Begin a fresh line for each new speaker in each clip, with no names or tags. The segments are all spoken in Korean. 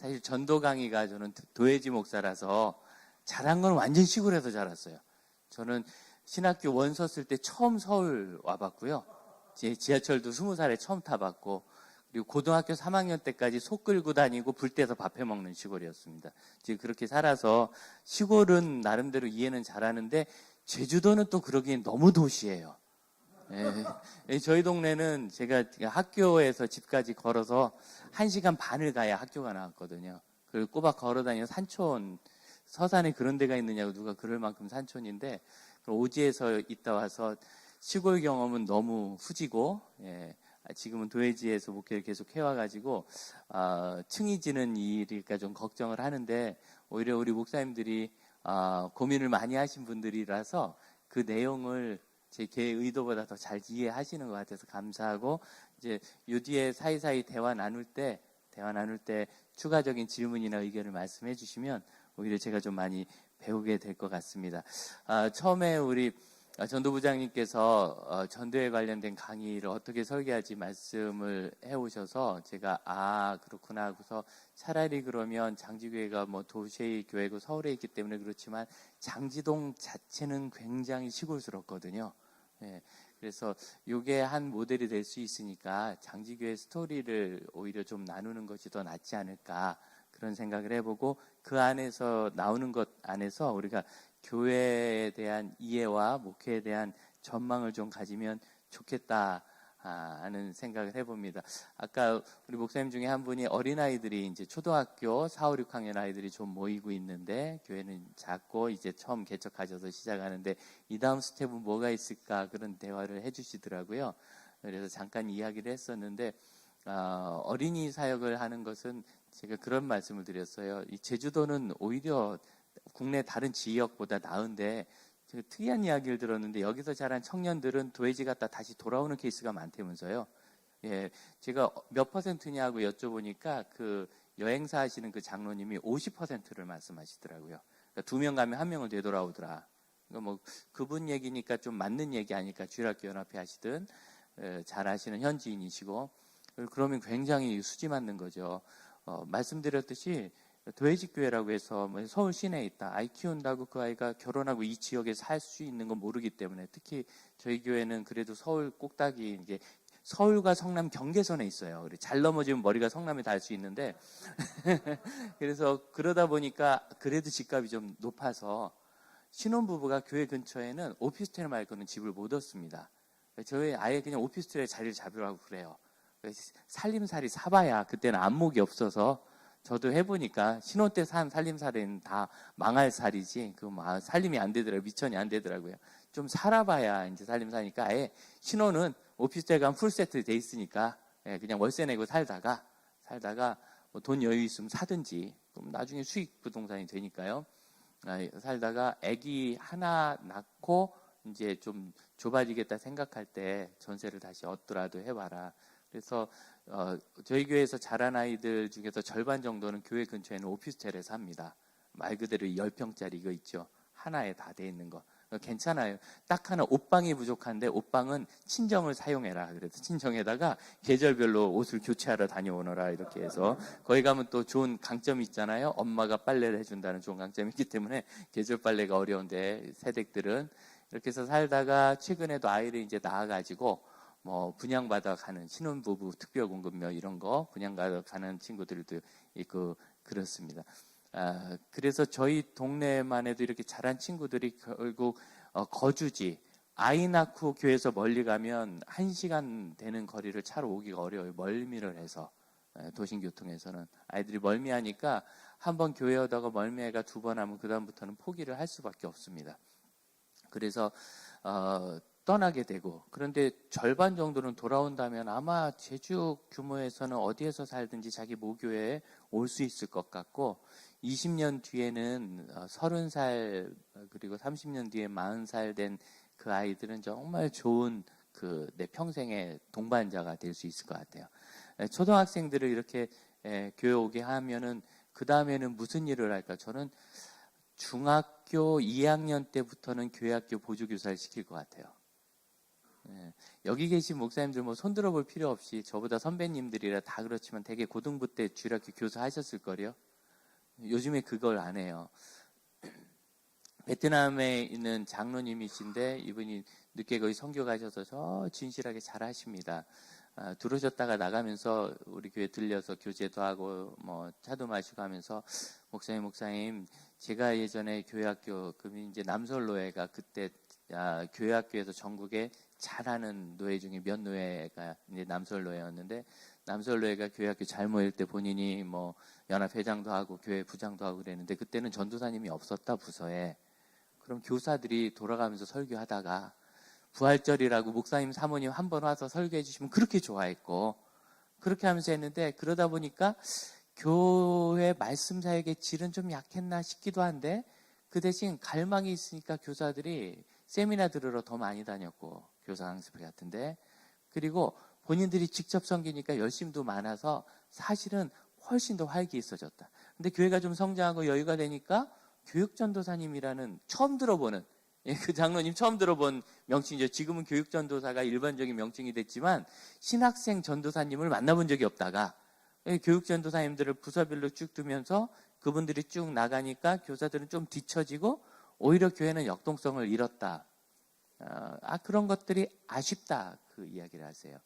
사실 전도 강의가 저는 도예지 목사라서 자란 건 완전 시골에서 자랐어요. 저는 신학교 원서 쓸 때 처음 서울 와봤고요. 지하철도 20살에 처음 타봤고, 그리고 고등학교 3학년 때까지 소 끌고 다니고 불 때서 밥해 먹는 시골이었습니다. 지금 그렇게 살아서 시골은 나름대로 이해는 잘하는데 제주도는 또 그러기엔 너무 도시예요. 저희 동네는 제가 학교에서 집까지 걸어서 1시간 반을 가야 학교가 나왔거든요. 그리고 꼬박 걸어 다니는 산촌, 서산에 그런 데가 있느냐고 누가 그럴 만큼 산촌인데, 오지에서 있다 와서 시골 경험은 너무 후지고, 지금은 도예지에서 목회를 계속 해와가지고, 층이 지는 일일까 좀 걱정을 하는데, 오히려 우리 목사님들이 고민을 많이 하신 분들이라서 그 내용을 제 계획 의도보다 더 잘 이해하시는 것 같아서 감사하고, 이제 요 뒤에 사이사이 대화 나눌 때 추가적인 질문이나 의견을 말씀해 주시면 오히려 제가 좀 많이 배우게 될 것 같습니다. 처음에 우리 전도부장님께서 전도에 관련된 강의를 어떻게 설계할지 말씀을 해오셔서 제가 그렇구나 하고서 차라리 그러면 장지교회가 뭐 도시의 교회고 서울에 있기 때문에 그렇지만 장지동 자체는 굉장히 시골스럽거든요. 그래서 이게 한 모델이 될 수 있으니까 장지교회 스토리를 오히려 좀 나누는 것이 더 낫지 않을까 그런 생각을 해보고, 그 안에서 나오는 것 안에서 우리가 교회에 대한 이해와 목회에 대한 전망을 좀 가지면 좋겠다 하는 생각을 해봅니다. 아까 우리 목사님 중에 한 분이 어린아이들이 이제 초등학교 4, 5, 6학년 아이들이 좀 모이고 있는데 교회는 작고 이제 처음 개척하셔서 시작하는데 이 다음 스텝은 뭐가 있을까 그런 대화를 해주시더라고요. 그래서 잠깐 이야기를 했었는데 어린이 사역을 하는 것은 제가 그런 말씀을 드렸어요. 이 제주도는 오히려 국내 다른 지역보다 나은데 제가 특이한 이야기를 들었는데 여기서 자란 청년들은 도예지 갔다 다시 돌아오는 케이스가 많다면서요. 제가 몇 퍼센트냐고 여쭤보니까 그 여행사 하시는 그 장로님이 50%를 말씀하시더라고요. 그러니까 2명 가면 1명을 되돌아오더라. 그러니까 뭐 그분 얘기니까 좀 맞는 얘기 아닐까. 주일학교 연합회 하시든 잘 아시는 현지인이시고, 그러면 굉장히 수지 맞는 거죠. 말씀드렸듯이 도예지교회라고 해서 서울 시내에 있다. 아이 키운다고 그 아이가 결혼하고 이 지역에 살 수 있는 건 모르기 때문에, 특히 저희 교회는 그래도 서울 꼭다기, 이게 서울과 성남 경계선에 있어요. 그래 잘 넘어지면 머리가 성남에 닿을 수 있는데 그래서 그러다 보니까 그래도 집값이 좀 높아서 신혼부부가 교회 근처에는 오피스텔 말고는 집을 못 얻습니다. 저희 아예 그냥 오피스텔에 자리를 잡으라고 그래요. 살림살이 사봐야 그때는 안목이 없어서, 저도 해보니까 신혼 때 산 살림살이는 다 망할 살이지 살림이 안 되더라고요. 미천이 안 되더라고요. 좀 살아봐야 이제 살림 사니까 아예 신혼은 오피스텔 가면 풀세트 돼 있으니까 그냥 월세 내고 살다가 뭐 돈 여유 있으면 사든지, 그럼 나중에 수익 부동산이 되니까요. 살다가 아기 하나 낳고 이제 좀 좁아지겠다 생각할 때 전세를 다시 얻더라도 해봐라. 그래서 저희 교회에서 자란 아이들 중에서 절반 정도는 교회 근처에 있는 오피스텔에 삽니다. 말 그대로 10평짜리 이거 있죠. 하나에 다 돼 있는 거. 괜찮아요. 딱 하나 옷방이 부족한데 옷방은 친정을 사용해라. 그래서 친정에다가 계절별로 옷을 교체하러 다녀오너라 이렇게 해서, 거기 가면 또 좋은 강점이 있잖아요. 엄마가 빨래를 해준다는 좋은 강점이 있기 때문에 계절 빨래가 어려운데 새댁들은 이렇게 해서 살다가 최근에도 아이를 이제 낳아가지고 뭐 분양받아 가는 신혼부부 특별공급료 이런 거 분양받아 가는 친구들도 있고 그렇습니다. 그래서 저희 동네만 해도 이렇게 자란 친구들이 결국 거주지, 아이 낳고 교회에서 멀리 가면 1시간 되는 거리를 차로 오기가 어려워요. 멀미를 해서. 도심교통에서는 아이들이 멀미하니까 한번 교회 오다가 멀미해가 2번 하면 그 다음부터는 포기를 할 수밖에 없습니다. 그래서 떠나게 되고, 그런데 절반 정도는 돌아온다면 아마 제주 규모에서는 어디에서 살든지 자기 모교회에 올 수 있을 것 같고, 20년 뒤에는 30살 그리고 30년 뒤에 40살 된 그 아이들은 정말 좋은 내 평생의 동반자가 될 수 있을 것 같아요. 초등학생들을 이렇게 교회 오게 하면은 그 다음에는 무슨 일을 할까? 저는 중학교 2학년 때부터는 교회학교 보조교사를 시킬 것 같아요. 예. 여기 계신 목사님들 뭐 손 들어볼 필요 없이 저보다 선배님들이라 다 그렇지만 되게 고등부 때 주일학교 교사 하셨을 거요. 요즘에 그걸 안 해요. 베트남에 있는 장로님이신데 이분이 늦게 거의 선교 가셔서 저 진실하게 잘 하십니다. 들어오셨다가 나가면서 우리 교회 들려서 교제도 하고 뭐 차도 마시고 하면서 목사님 제가 예전에 교회학교 그 이제 남설노회가 그때 교회학교에서 전국에 잘하는 노회 중에 몇 노회가 이제 남설노회였는데 남설노회가 교회학교 잘 모일 때 본인이 뭐 연합회장도 하고 교회 부장도 하고 그랬는데 그때는 전도사님이 없었다 부서에. 그럼 교사들이 돌아가면서 설교하다가 부활절이라고 목사님 사모님 한 번 와서 설교해 주시면 그렇게 좋아했고 그렇게 하면서 했는데 그러다 보니까 교회 말씀 사역의 질은 좀 약했나 싶기도 한데 그 대신 갈망이 있으니까 교사들이 세미나 들으러 더 많이 다녔고 교사 강습회 같은데 그리고 본인들이 직접 섬기니까 열심도 많아서 사실은 훨씬 더 활기 있어졌다. 근데 교회가 좀 성장하고 여유가 되니까 교육전도사님이라는 처음 들어보는 그 장로님 처음 들어본 명칭이죠. 지금은 교육전도사가 일반적인 명칭이 됐지만 신학생 전도사님을 만나본 적이 없다가 교육전도사님들을 부서별로 쭉 두면서 그분들이 쭉 나가니까 교사들은 좀 뒤처지고 오히려 교회는 역동성을 잃었다. 그런 것들이 아쉽다. 그 이야기를 하세요.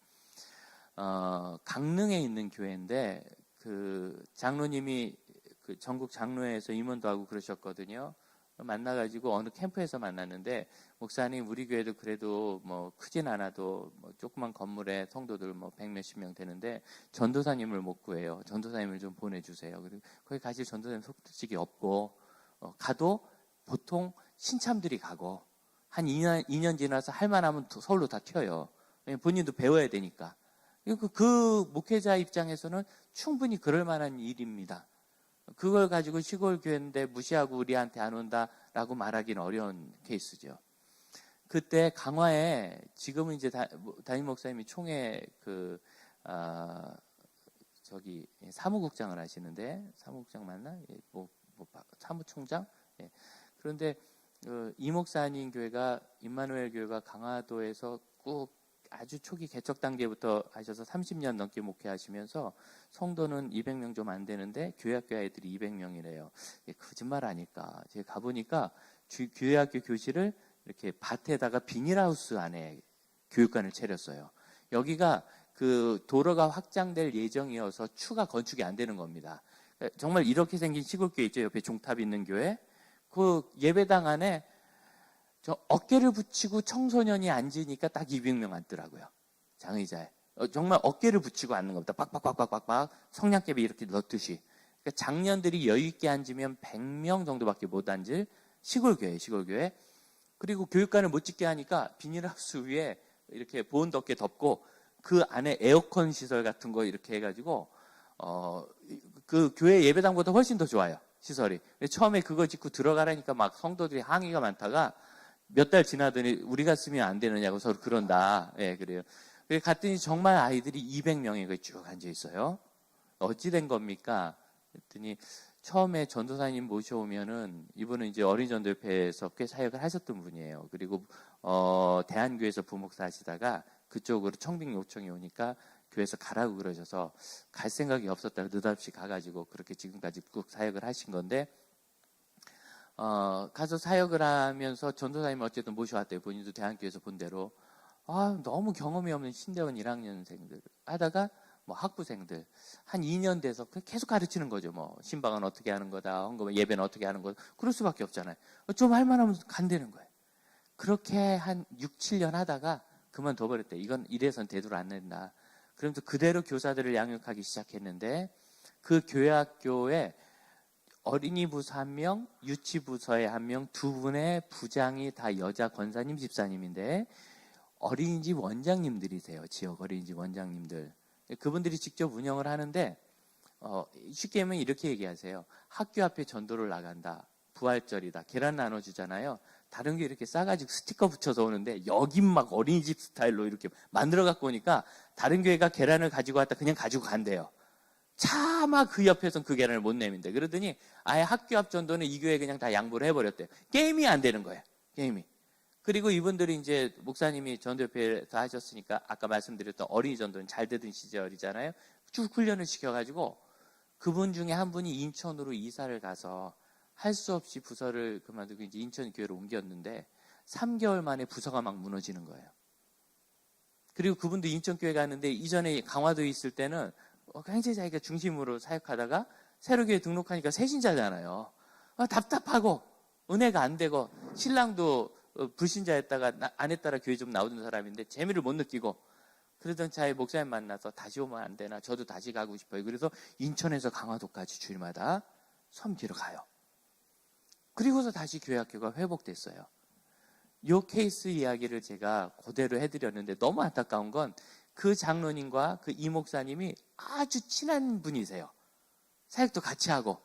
강릉에 있는 교회인데 그 장로님이 그 전국 장로회에서 임원도 하고 그러셨거든요. 만나가지고 어느 캠프에서 만났는데 목사님 우리 교회도 그래도 뭐 크진 않아도 뭐 조그만 건물에 성도들 뭐 100몇십 명 되는데 전도사님을 못 구해요. 전도사님을 좀 보내주세요. 그리고 거기 가실 전도사님 소식이 없고 가도 보통 신참들이 가고 한 2년 지나서 할만하면 서울로 다 튀어요. 본인도 배워야 되니까. 그 목회자 입장에서는 충분히 그럴 만한 일입니다. 그걸 가지고 시골 교회인데 무시하고 우리한테 안 온다라고 말하기는 어려운 케이스죠. 그때 강화에 지금은 이제 담임 목사님이 총회 저기 사무국장을 하시는데 사무국장 맞나? 사무총장? 예. 그런데 이 목사님 교회가 임마누엘 교회가 강화도에서 꾹 아주 초기 개척 단계부터 하셔서 30년 넘게 목회하시면서 성도는 200명 좀 안 되는데 교회학교 아이들이 200명이래요. 거짓말 아닐까. 제가 가보니까 교회학교 교실을 이렇게 밭에다가 비닐하우스 안에 교육관을 차렸어요. 여기가 그 도로가 확장될 예정이어서 추가 건축이 안 되는 겁니다. 정말 이렇게 생긴 시골교회 있죠. 옆에 종탑 있는 교회. 그 예배당 안에 저 어깨를 붙이고 청소년이 앉으니까 딱 200명 앉더라고요. 장의자에. 정말 어깨를 붙이고 앉는 겁니다. 빡빡빡빡빡빡 성냥개비 이렇게 넣듯이. 그러니까 장년들이 여유있게 앉으면 100명 정도밖에 못 앉을 시골교회. 그리고 교육관을 못 짓게 하니까 비닐하우스 위에 이렇게 보온 덮개 덮고 그 안에 에어컨 시설 같은 거 이렇게 해가지고 그 교회 예배당보다 훨씬 더 좋아요. 시설이. 처음에 그거 짓고 들어가라니까 막 성도들이 항의가 많다가 몇 달 지나더니 우리가 쓰면 안 되느냐고 서로 그런다. 예, 그래요. 갔더니 정말 아이들이 200명이 거기 쭉 앉아 있어요. 어찌 된 겁니까? 그랬더니 처음에 전도사님 모셔오면은 이분은 이제 어린전도협회에서 꽤 사역을 하셨던 분이에요. 그리고 대한교회에서 부목사 하시다가 그쪽으로 청빙 요청이 오니까 교회에서 가라고 그러셔서 갈 생각이 없었다가 느닷없이 가가지고 그렇게 지금까지 쭉 사역을 하신 건데 가서 사역을 하면서 전도사님 어쨌든 모셔왔대요. 본인도 대한교회에서 본 대로. 너무 경험이 없는 신대원 1학년생들 하다가 뭐 학부생들 한 2년 돼서 계속 가르치는 거죠. 뭐 신방은 어떻게 하는 거다, 헌금 예배는 어떻게 하는 거다. 그럴 수밖에 없잖아요. 좀 할만하면 간다는 거예요. 그렇게 한 6, 7년 하다가 그만둬 버렸대. 이건 이래선 대두를 안 낸다. 그러면서 그대로 교사들을 양육하기 시작했는데 그 교회학교에 어린이 부서 1명, 유치부서에 1명, 2분의 부장이 다 여자 권사님, 집사님인데 어린이집 원장님들이세요. 지역 어린이집 원장님들. 그분들이 직접 운영을 하는데 쉽게 하면 이렇게 얘기하세요. 학교 앞에 전도를 나간다. 부활절이다. 계란 나눠주잖아요. 다른 게 이렇게 싸가지고 스티커 붙여서 오는데 여긴 막 어린이집 스타일로 이렇게 만들어 갖고 오니까 다른 교회가 계란을 가지고 왔다 그냥 가지고 간대요. 차마 그 옆에선 그 계란을 못 내민대. 그러더니 아예 학교 앞 전도는 이 교회 그냥 다 양보를 해버렸대요. 게임이 안 되는 거예요. 게임이. 그리고 이분들이 이제 목사님이 전도협회에서 하셨으니까 아까 말씀드렸던 어린이 전도는 잘 되던 시절이잖아요. 쭉 훈련을 시켜가지고 그분 중에 한 분이 인천으로 이사를 가서 할 수 없이 부서를 그만두고 이제 인천교회로 옮겼는데 3개월 만에 부서가 막 무너지는 거예요. 그리고 그분도 인천교회 갔는데 이전에 강화도에 있을 때는 굉장히 자기가 중심으로 사역하다가 새로교회 등록하니까 새신자잖아요. 답답하고 은혜가 안 되고 신랑도 불신자였다가 아내 따라 교회 좀 나오던 사람인데 재미를 못 느끼고 그러던 차에 목사님 만나서 다시 오면 안 되나 저도 다시 가고 싶어요. 그래서 인천에서 강화도까지 주일마다 섬기러 가요. 그리고서 다시 교회 학교가 회복됐어요. 이 케이스 이야기를 제가 그대로 해드렸는데 너무 안타까운 건 그 장로님과 그 이 목사님이 아주 친한 분이세요. 사역도 같이 하고.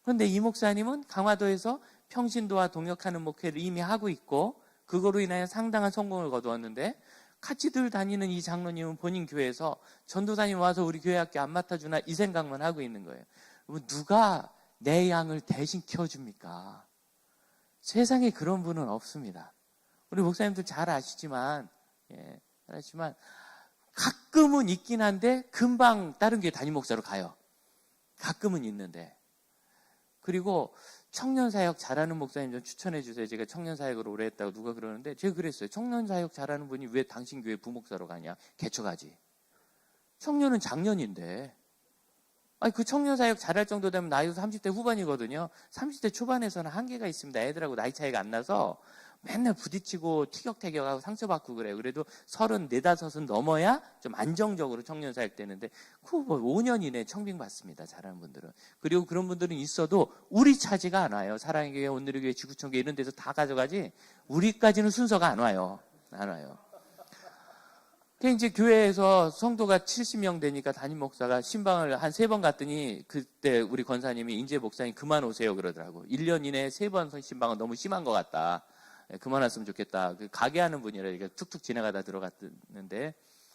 그런데 이 목사님은 강화도에서 평신도와 동역하는 목회를 이미 하고 있고 그거로 인하여 상당한 성공을 거두었는데 같이 늘 다니는 이 장로님은 본인 교회에서 전도사님 와서 우리 교회 학교 안 맡아주나 이 생각만 하고 있는 거예요. 누가 내 양을 대신 키워줍니까? 세상에 그런 분은 없습니다. 우리 목사님들 잘 아시지만 가끔은 있긴 한데 금방 다른 교회 담임 목사로 가요. 가끔은 있는데. 그리고 청년사역 잘하는 목사님 좀 추천해 주세요. 제가 청년사역을 오래 했다고 누가 그러는데 제가 그랬어요. 청년사역 잘하는 분이 왜 당신 교회 부목사로 가냐? 개척하지. 청년은 작년인데. 아니 그 청년사역 잘할 정도 되면 나이도 30대 후반이거든요. 30대 초반에서는 한계가 있습니다. 애들하고 나이 차이가 안 나서 맨날 부딪히고 티격태격하고 상처받고 그래요. 그래도 34, 5은 넘어야 좀 안정적으로 청년사역 되는데 그 5년 이내 청빙받습니다. 잘하는 분들은. 그리고 그런 분들은 있어도 우리 차지가 안 와요. 사랑의 교회, 오늘의 교회, 지구촌교회 이런 데서 다 가져가지 우리까지는 순서가 안 와요. 안 와요. 이제 교회에서 성도가 70명 되니까 담임 목사가 신방을 한 3번 갔더니 그때 우리 권사님이 인재 목사님 그만 오세요 그러더라고. 1년 이내에 3번 신방은 너무 심한 것 같다. 그만했으면 좋겠다. 가게 하는 분이라 이렇게 툭툭 지나가다 들어갔는데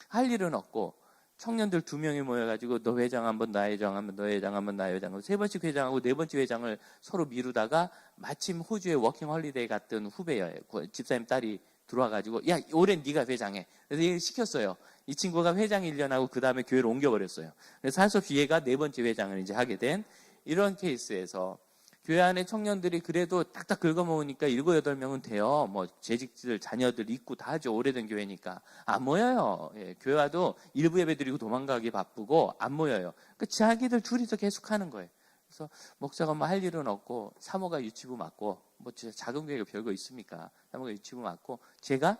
할 일은 없고 청년들 2명이 모여가지고 너 회장 한번 나 회장 한번 너 회장 한번 나 회장 3번씩 회장하고 4번째 회장을 서로 미루다가 마침 호주에 워킹 홀리데이 갔던 후배예요. 집사님 딸이 들어와가지고 야 올해 네가 회장해. 그래서 얘를 시켰어요. 이 친구가 회장 1년 하고 그 다음에 교회를 옮겨버렸어요. 그래서 할 수 없이 얘가 4번째 회장을 이제 하게 된 이런 케이스에서 교회 안에 청년들이 그래도 딱딱 긁어모으니까 7, 8명은 돼요. 뭐 재직들 자녀들 있고 다 하죠. 오래된 교회니까 안 모여요. 교회 와도 일부 예배 드리고 도망가기 바쁘고 안 모여요. 그 자기들 둘이서 계속 하는 거예요. 그래서 목사가 뭐 할 일은 없고 사모가 유치부 맡고 뭐 작은 교회가 별거 있습니까? 사모가 유치부 맡고 제가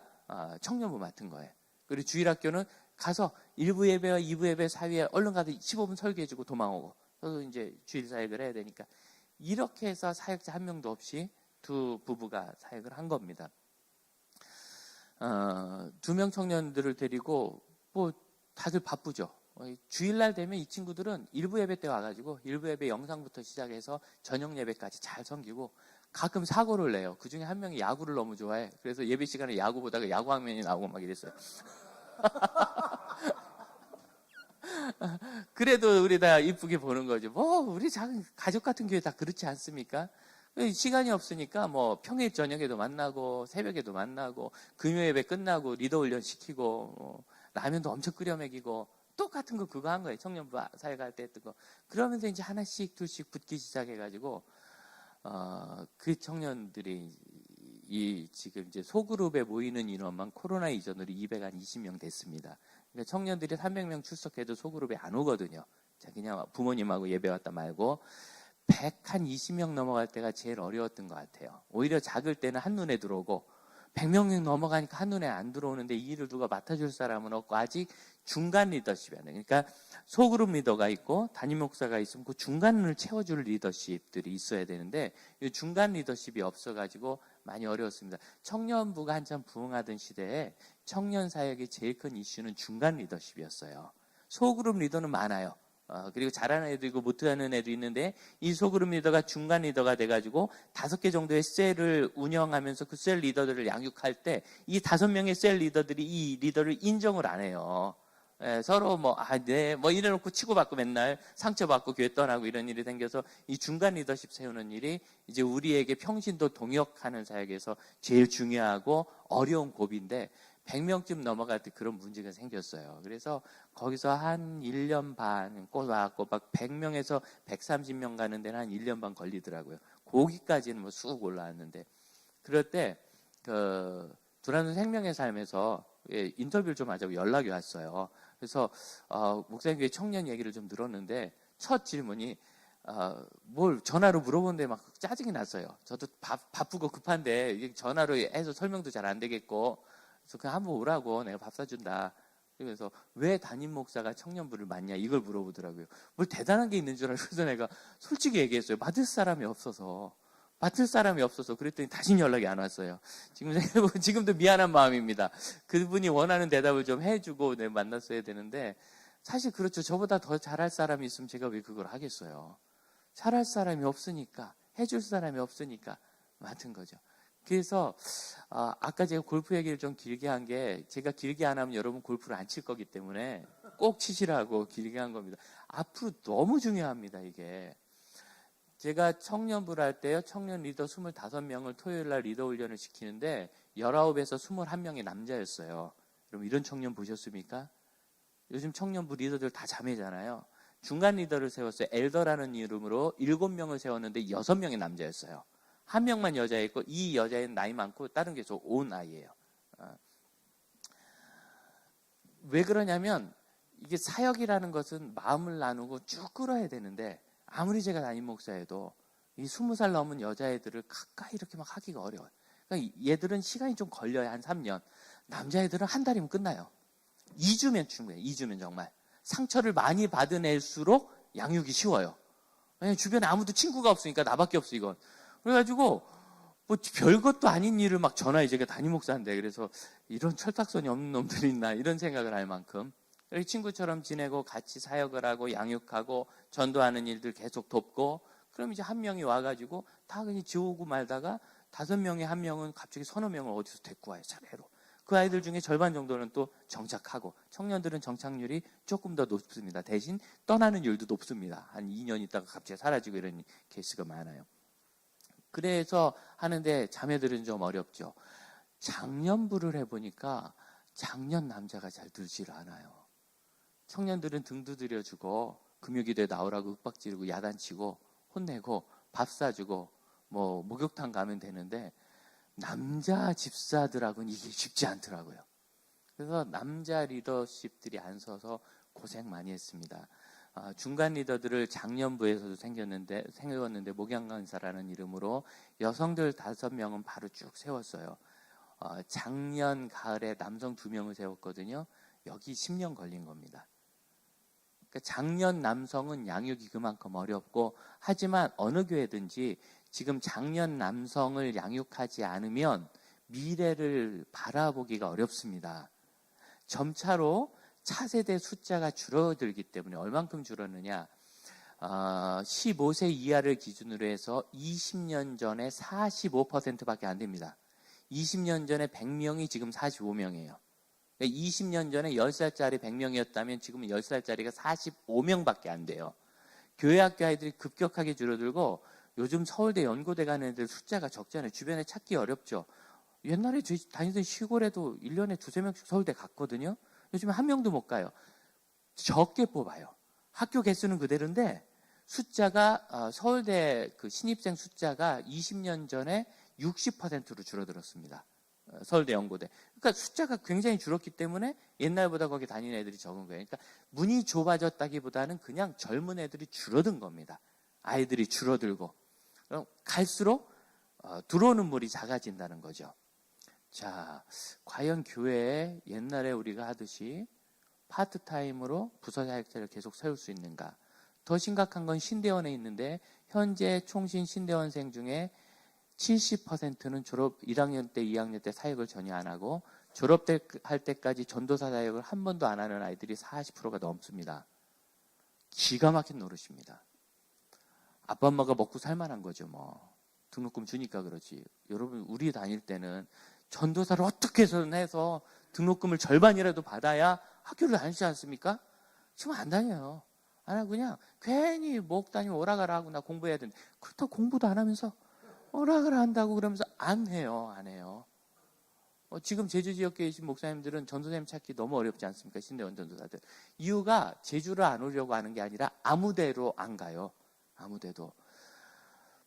청년부 맡은 거예요. 그리고 주일학교는 가서 1부 예배와 2부 예배 사이에 얼른 가서 15분 설교해주고 도망오고 저도 이제 주일 사역을 해야 되니까 이렇게 해서 사역자 한 명도 없이 두 부부가 사역을 한 겁니다. 2명 청년들을 데리고 뭐 다들 바쁘죠. 주일날 되면 이 친구들은 1부 예배 때 와가지고 1부 예배 영상부터 시작해서 저녁 예배까지 잘 섬기고 가끔 사고를 내요. 그 중에 한 명이 야구를 너무 좋아해. 그래서 예배 시간에 야구 보다가 야구 화면이 나오고 막 이랬어요. 그래도 우리 다 이쁘게 보는 거죠. 뭐 우리 작은 가족 같은 교회 다 그렇지 않습니까? 시간이 없으니까 뭐 평일 저녁에도 만나고 새벽에도 만나고 금요 예배 끝나고 리더 훈련 시키고 라면도 엄청 끓여 먹이고 똑같은 거 그거 한 거예요. 청년부 사역할 때 했던 거. 그러면서 이제 하나씩 둘씩 붙기 시작해가지고 그 청년들이 이 지금 이제 소그룹에 모이는 인원만 코로나 이전으로 220명 됐습니다. 그러니까 청년들이 300명 출석해도 소그룹에 안 오거든요. 자, 그냥 부모님하고 예배 왔다 말고 120명 넘어갈 때가 제일 어려웠던 것 같아요. 오히려 작을 때는 한눈에 들어오고 100명 넘어가니까 한눈에 안 들어오는데 이 일을 누가 맡아줄 사람은 없고 아직 중간 리더십이 안 돼요. 그러니까 소그룹 리더가 있고 담임 목사가 있으면 그 중간을 채워줄 리더십들이 있어야 되는데 이 중간 리더십이 없어가지고 많이 어려웠습니다. 청년부가 한참 부흥하던 시대에 청년 사역의 제일 큰 이슈는 중간 리더십이었어요. 소그룹 리더는 많아요. 그리고 잘하는 애도 있고 못하는 애도 있는데 이 소그룹 리더가 중간 리더가 돼가지고 5개 정도의 셀을 운영하면서 그 셀 리더들을 양육할 때 이 5명의 셀 리더들이 이 리더를 인정을 안 해요. 예, 서로 뭐, 네, 뭐 이래놓고 치고받고 맨날 상처받고 교회 떠나고 이런 일이 생겨서 이 중간 리더십 세우는 일이 이제 우리에게 평신도 동역하는 사역에서 제일 중요하고 어려운 고비인데 100명쯤 넘어갈 때 그런 문제가 생겼어요. 그래서 거기서 한 1년 반 꽂아갖고 막 100명에서 130명 가는 데는 한 1년 반 걸리더라고요. 거기까지는 뭐 쑥 올라왔는데 그럴 때 두란노 생명의 삶에서 인터뷰를 좀 하자고 연락이 왔어요. 그래서 목사님 청년 얘기를 좀 들었는데 첫 질문이 뭘 전화로 물어보는데 막 짜증이 났어요. 저도 바쁘고 급한데 이게 전화로 해서 설명도 잘 안 되겠고 그래서 그냥 한번 오라고 내가 밥 사준다. 그래서 왜 담임 목사가 청년부를 맡냐 이걸 물어보더라고요. 뭘 대단한 게 있는 줄 알고서 내가 솔직히 얘기했어요. 맡을 사람이 없어서 그랬더니 다시 연락이 안 왔어요. 지금도 미안한 마음입니다. 그분이 원하는 대답을 좀 해주고 내가 만났어야 되는데 사실 그렇죠. 저보다 더 잘할 사람이 있으면 제가 왜 그걸 하겠어요. 잘할 사람이 없으니까 해줄 사람이 없으니까 맡은 거죠. 그래서 아까 제가 골프 얘기를 좀 길게 한 게 제가 길게 안 하면 여러분 골프를 안 칠 거기 때문에 꼭 치시라고 길게 한 겁니다. 앞으로 너무 중요합니다. 이게 제가 청년부를 할 때요, 청년 리더 25명을 토요일 날 리더 훈련을 시키는데 19에서 21명이 남자였어요. 여러분 이런 청년 보셨습니까? 요즘 청년부 리더들 다 자매잖아요. 중간 리더를 세웠어요. 엘더라는 이름으로 7명을 세웠는데 6명이 남자였어요. 한 명만 여자였고 이 여자애는 나이 많고 다른 게 저 온 아이예요. 왜 그러냐면 이게 사역이라는 것은 마음을 나누고 쭉 끌어야 되는데 아무리 제가 담임 목사여도 이 20살 넘은 여자애들을 가까이 이렇게 막 하기가 어려워요. 그러니까 얘들은 시간이 좀 걸려요. 한 3년. 남자애들은 한 달이면 끝나요. 2주면 충분해요. 2주면 정말. 상처를 많이 받은 애일수록 양육이 쉬워요. 왜냐면 주변에 아무도 친구가 없으니까 나밖에 없어 이건. 그래가지고 뭐 별것도 아닌 일을 막 전화해. 제가 담임 목사인데 그래서 이런 철딱선이 없는 놈들이 있나 이런 생각을 할 만큼 이렇게 친구처럼 지내고 같이 사역을 하고 양육하고 전도하는 일들 계속 돕고 그럼 이제 한 명이 와가지고 다 그냥 지우고 말다가 5명에 한 명은 갑자기 서너 명을 어디서 데리고 와요. 차례로. 그 아이들 중에 절반 정도는 또 정착하고 청년들은 정착률이 조금 더 높습니다. 대신 떠나는 율도 높습니다. 한 2년 있다가 갑자기 사라지고 이런 케이스가 많아요. 그래서 하는데 자매들은 좀 어렵죠. 장년부를 해보니까 장년 남자가 잘 들질 않아요. 청년들은 등 두드려주고 금요기도에 나오라고 윽박지르고 야단치고 혼내고 밥 사주고 뭐 목욕탕 가면 되는데 남자 집사들하고는 이게 쉽지 않더라고요. 그래서 남자 리더십들이 안 서서 고생 많이 했습니다. 중간 리더들을 장년부에서도 세웠는데 목양강사라는 이름으로 여성들 5명은 바로 쭉 세웠어요. 작년 가을에 남성 2명을 세웠거든요. 여기 10년 걸린 겁니다. 그러니까 장년 남성은 양육이 그만큼 어렵고 하지만 어느 교회든지 지금 장년 남성을 양육하지 않으면 미래를 바라보기가 어렵습니다. 점차로 차세대 숫자가 줄어들기 때문에 얼만큼 줄었느냐 15세 이하를 기준으로 해서 20년 전에 45%밖에 안 됩니다. 20년 전에 100명이 지금 45명이에요. 20년 전에 10살짜리 100명이었다면 지금은 10살짜리가 45명밖에 안 돼요. 교회학교 아이들이 급격하게 줄어들고 요즘 서울대 연고대 가는 애들 숫자가 적잖아요. 주변에 찾기 어렵죠. 옛날에 저희 다니던 시골에도 1년에 2-3명씩 서울대 갔거든요. 요즘에 한 명도 못 가요. 적게 뽑아요. 학교 개수는 그대로인데 숫자가 서울대 그 신입생 숫자가 20년 전에 60%로 줄어들었습니다. 서울대 연고대. 그러니까 숫자가 굉장히 줄었기 때문에 옛날보다 거기 다니는 애들이 적은 거예요. 그러니까 문이 좁아졌다기보다는 그냥 젊은 애들이 줄어든 겁니다. 아이들이 줄어들고. 그럼 갈수록 들어오는 물이 작아진다는 거죠. 자, 과연 교회에 옛날에 우리가 하듯이 파트타임으로 부서사역자를 계속 세울 수 있는가? 더 심각한 건 신대원에 있는데 현재 총신 신대원생 중에 70%는 졸업 1학년 때, 2학년 때 사역을 전혀 안 하고 졸업할 때까지 전도사 사역을 한 번도 안 하는 아이들이 40%가 넘습니다. 기가 막힌 노릇입니다. 아빠 엄마가 먹고 살만한 거죠. 뭐 등록금 주니까 그렇지. 여러분 우리 다닐 때는 전도사를 어떻게 해서 등록금을 절반이라도 받아야 학교를 다니지 않습니까? 지금 안 다녀요. 안 하고 그냥 괜히 목 다니면 오라가라 하고 나 공부해야 되는데 그렇다고 공부도 안 하면서 오라가라 한다고 그러면서 안 해요. 안 해요. 지금 제주 지역에 계신 목사님들은 전도사님 찾기 너무 어렵지 않습니까? 신대원 전도사들. 이유가 제주를 안 오려고 하는 게 아니라 아무 데로 안 가요. 아무 데도.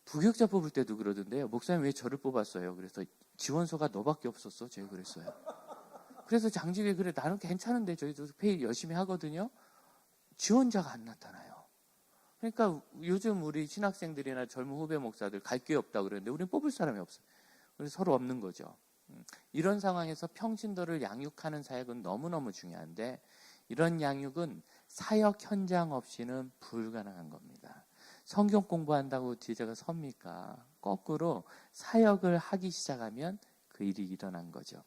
부교육자 뽑을 때도 그러던데요. 목사님 왜 저를 뽑았어요? 그래서 지원서가 너밖에 없었어. 제가 그랬어요. 그래서 장직에 그래 나는 괜찮은데 저희도 회의 열심히 하거든요. 지원자가 안 나타나요. 그러니까 요즘 우리 신학생들이나 젊은 후배 목사들 갈 게 없다고 그러는데 우리는 뽑을 사람이 없어요. 그래서 서로 없는 거죠. 이런 상황에서 평신도를 양육하는 사역은 너무너무 중요한데 이런 양육은 사역 현장 없이는 불가능한 겁니다. 성경 공부한다고 제자가 섭니까? 거꾸로 사역을 하기 시작하면 그 일이 일어난 거죠.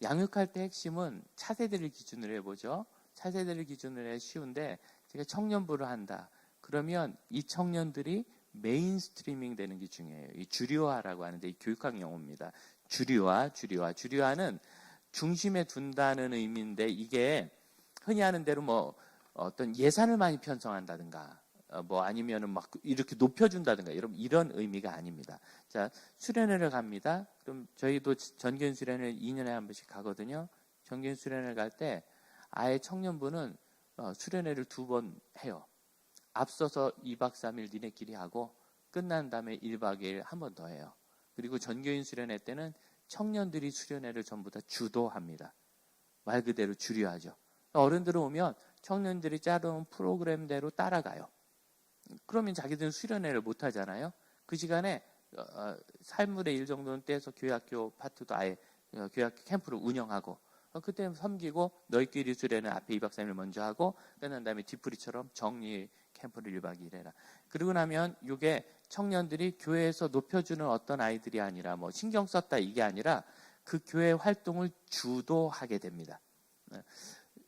양육할 때 핵심은 차세대를 기준으로 해보죠. 차세대를 기준으로 해 쉬운데 제가 청년부를 한다. 그러면 이 청년들이 메인스트리밍 되는 게 중요해요. 이 주류화라고 하는데 이 교육학 용어입니다. 주류화는 중심에 둔다는 의미인데 이게 흔히 하는 대로 뭐 어떤 예산을 많이 편성한다든가 뭐 아니면은 막 이렇게 높여준다든가 이런 의미가 아닙니다. 자, 수련회를 갑니다. 그럼 저희도 전교인 수련회 2년에 한 번씩 가거든요. 전교인 수련회 갈 때 아예 청년부는 수련회를 2번 해요. 앞서서 2박 3일 니네끼리 하고 끝난 다음에 1박 2일 한 번 더 해요. 그리고 전교인 수련회 때는 청년들이 수련회를 전부 다 주도합니다. 말 그대로 주류하죠. 어른들은 오면 청년들이 짜놓은 프로그램대로 따라가요. 그러면 자기들은 수련회를 못 하잖아요. 그 시간에 삶물의 일 정도는 떼서 교회학교 파트도 아예 교회학교 캠프를 운영하고 그때 섬기고 너희끼리 수련회 앞에 2박 3일 먼저 하고 끝난 다음에 뒤풀이처럼 정리 캠프를 1박 2일 해라. 그러고 나면 이게 청년들이 교회에서 높여주는 어떤 아이들이 아니라 뭐 신경 썼다 이게 아니라 그 교회 활동을 주도하게 됩니다.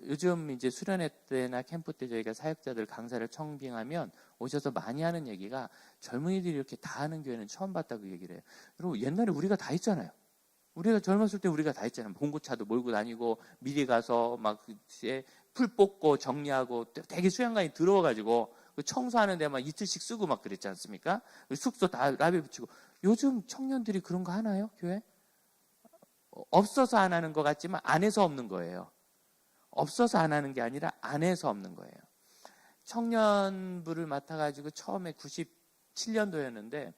요즘 이제 수련회 때나 캠프 때 저희가 사역자들 강사를 청빙하면 오셔서 많이 하는 얘기가 젊은이들이 이렇게 다 하는 교회는 처음 봤다고 얘기를 해요. 여러분 옛날에 우리가 다 했잖아요. 우리가 젊었을 때 우리가 다 했잖아요. 봉고차도 몰고 다니고 미리 가서 막 풀 뽑고 정리하고 되게 수양관이 더러워가지고 청소하는 데만 이틀씩 쓰고 막 그랬지 않습니까? 숙소 다 라벨 붙이고. 요즘 청년들이 그런 거 하나요? 교회? 없어서 안 하는 것 같지만 안에서 없는 거예요. 없어서 안 하는 게 아니라 안에서 없는 거예요. 청년부를 맡아가지고 처음에 97년도였는데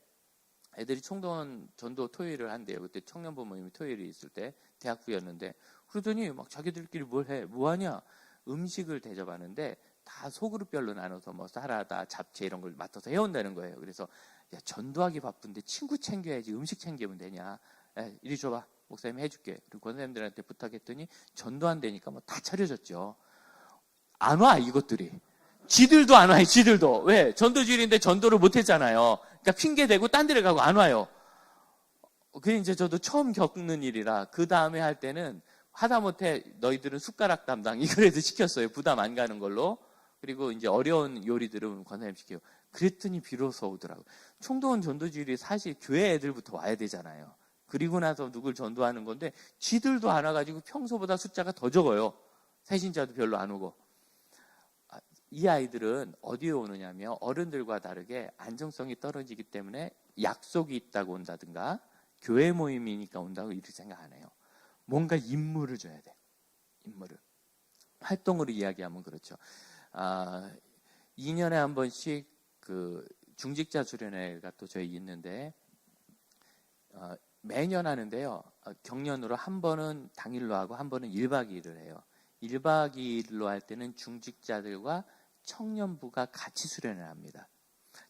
애들이 총동원 전도 토요일을 한대요. 그때 청년부 모임이 토요일이 있을 때 대학부였는데 그러더니 막 자기들끼리 뭘 해? 뭐 하냐? 음식을 대접하는데 다 소그룹별로 나눠서 뭐 사라다, 잡채 이런 걸 맡아서 해온다는 거예요. 그래서 야, 전도하기 바쁜데 친구 챙겨야지 음식 챙기면 되냐? 이리 줘봐. 목사님 해줄게. 그리고 권사님들한테 부탁했더니 전도한다니까 뭐 다 차려졌죠. 안 와 이것들이. 지들도 안 와요. 지들도. 왜? 전도주일인데 전도를 못했잖아요. 그러니까 핑계 대고 딴 데를 가고 안 와요. 그게 이제 저도 처음 겪는 일이라 그 다음에 할 때는 하다못해 너희들은 숟가락 담당 이거라도 시켰어요. 부담 안 가는 걸로. 그리고 이제 어려운 요리들은 권사님 시켜요. 그랬더니 비로소 오더라고요. 총동원 전도주일이 사실 교회 애들부터 와야 되잖아요. 그리고 나서 누굴 전도하는 건데 지들도 안 와가지고 평소보다 숫자가 더 적어요. 새신자도 별로 안 오고. 이 아이들은 어디에 오느냐면 어른들과 다르게 안정성이 떨어지기 때문에 약속이 있다고 온다든가 교회 모임이니까 온다고 이렇게 생각 안 해요. 뭔가 임무를 줘야 돼. 임무를. 활동으로 이야기하면 그렇죠. 2년에 한 번씩 그 중직자 수련회가 또 저희 있는데 매년 하는데요. 경년으로 한 번은 당일로 하고 한 번은 1박 2일을 해요. 1박 2일로 할 때는 중직자들과 청년부가 같이 수련을 합니다.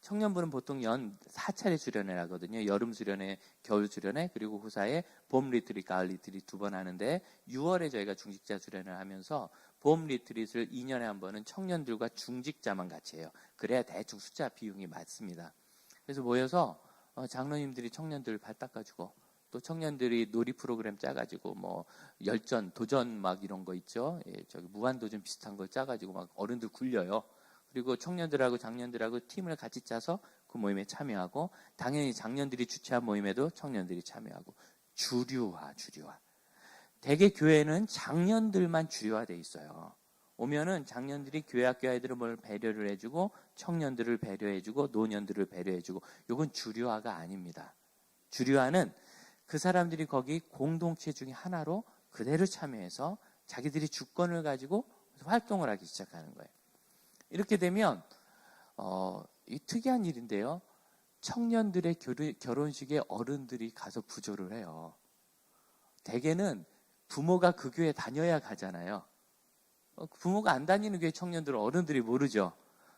청년부는 보통 연 4차례 수련을 하거든요. 여름 수련회, 겨울 수련회, 그리고 후사에 봄 리트릿, 가을 리트릿 2번 하는데 6월에 저희가 중직자 수련을 하면서 봄 리트릿을 2년에 한 번은 청년들과 중직자만 같이 해요. 그래야 대충 숫자 비용이 맞습니다. 그래서 모여서 장로님들이 청년들 발 닦아주고 또 청년들이 놀이 프로그램 짜가지고 뭐 열전, 도전 막 이런 거 있죠. 예, 저기 무한도전 비슷한 걸 짜가지고 막 어른들 굴려요. 그리고 청년들하고 장년들하고 팀을 같이 짜서 그 모임에 참여하고 당연히 장년들이 주최한 모임에도 청년들이 참여하고 주류화. 대개 교회는 장년들만 주류화되어 있어요. 오면은 장년들이 교회 학교 아이들을 뭘 배려를 해주고 청년들을 배려해주고 노년들을 배려해주고, 이건 주류화가 아닙니다. 주류화는 그 사람들이 거기 공동체 중에 하나로 그대로 참여해서 자기들이 주권을 가지고 활동을 하기 시작하는 거예요. 이렇게 되면 이 특이한 일인데요. 청년들의 결혼식에 어른들이 가서 부조를 해요. 대개는 부모가 그 교회 다녀야 가잖아요. 부모가 안 다니는 교회 청년들은 어른들이 모르죠.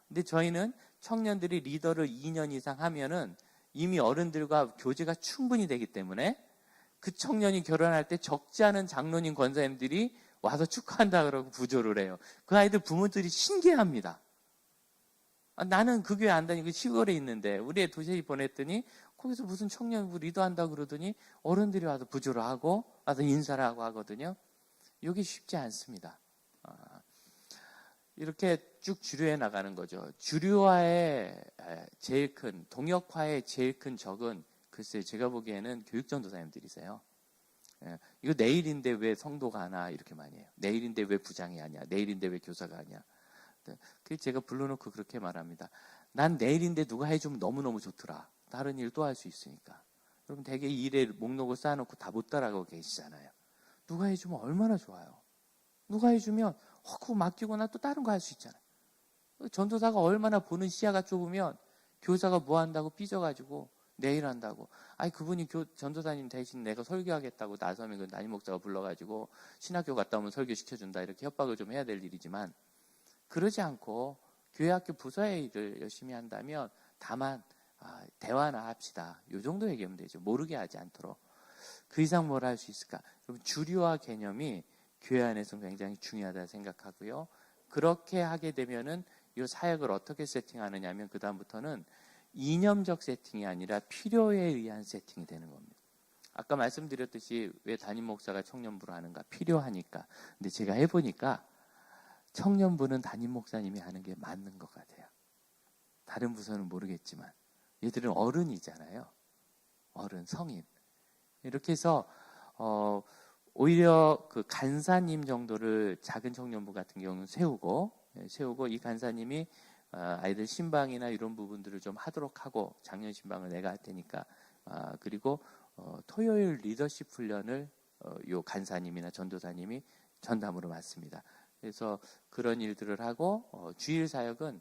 근데 저희는 청년들이 리더를 2년 이상 하면은 이미 어른들과 교제가 충분히 되기 때문에 그 청년이 결혼할 때 적지 않은 장로님 권사님들이 와서 축하한다 그러고 부조를 해요. 그 아이들 부모들이 신기합니다. 나는 그 교회 안 다니고 시골에 있는데 우리 애 도시에 보냈더니 거기서 무슨 청년부 리더한다고 그러더니 어른들이 와서 부조를 하고 와서 인사를 하고 하거든요. 이게 쉽지 않습니다. 이렇게 쭉 주류해 나가는 거죠. 주류화의 제일 큰, 동역화의 제일 큰 적은 글쎄 제가 보기에는 교육전도사님들이세요. 이거 내일인데 왜 성도가 하나 이렇게 많이 해요. 내일인데 왜 부장이 하냐. 내일인데 왜 교사가 하냐. 그래서 제가 불러놓고 그렇게 말합니다. 난 내일인데 누가 해주면 너무너무 좋더라. 다른 일 또 할 수 있으니까. 여러분 되게 일에 목록을 쌓아놓고 다 못 따라가고 계시잖아요. 누가 해주면 얼마나 좋아요. 누가 해주면 그거 맡기거나 또 다른 거 할 수 있잖아요. 전도사가 얼마나 보는 시야가 좁으면 교사가 뭐 한다고 삐져가지고 내일 한다고. 그분이 전도사님 대신 내가 설교하겠다고 나서면 그 담임 목사가 불러가지고 신학교 갔다 오면 설교시켜준다 이렇게 협박을 좀 해야 될 일이지만, 그러지 않고 교회 학교 부서의 일을 열심히 한다면 다만 대화나 합시다. 이 정도 얘기하면 되죠. 모르게 하지 않도록. 그 이상 뭘 할 수 있을까? 여러분 주류화 개념이 교회 안에서 굉장히 중요하다 생각하고요. 그렇게 하게 되면은 이 사역을 어떻게 세팅하느냐 하면 그 다음부터는 이념적 세팅이 아니라 필요에 의한 세팅이 되는 겁니다. 아까 말씀드렸듯이 왜 담임 목사가 청년부를 하는가? 필요하니까. 근데 제가 해보니까 청년부는 담임 목사님이 하는 게 맞는 것 같아요. 다른 부서는 모르겠지만 얘들은 어른이잖아요. 어른, 성인. 이렇게 해서 오히려 그 간사님 정도를 작은 청년부 같은 경우는 세우고 이 간사님이 아이들 신방이나 이런 부분들을 좀 하도록 하고, 작년 신방을 내가 할 테니까 그리고 토요일 리더십 훈련을 요 간사님이나 전도사님이 전담으로 맡습니다. 그래서 그런 일들을 하고 주일 사역은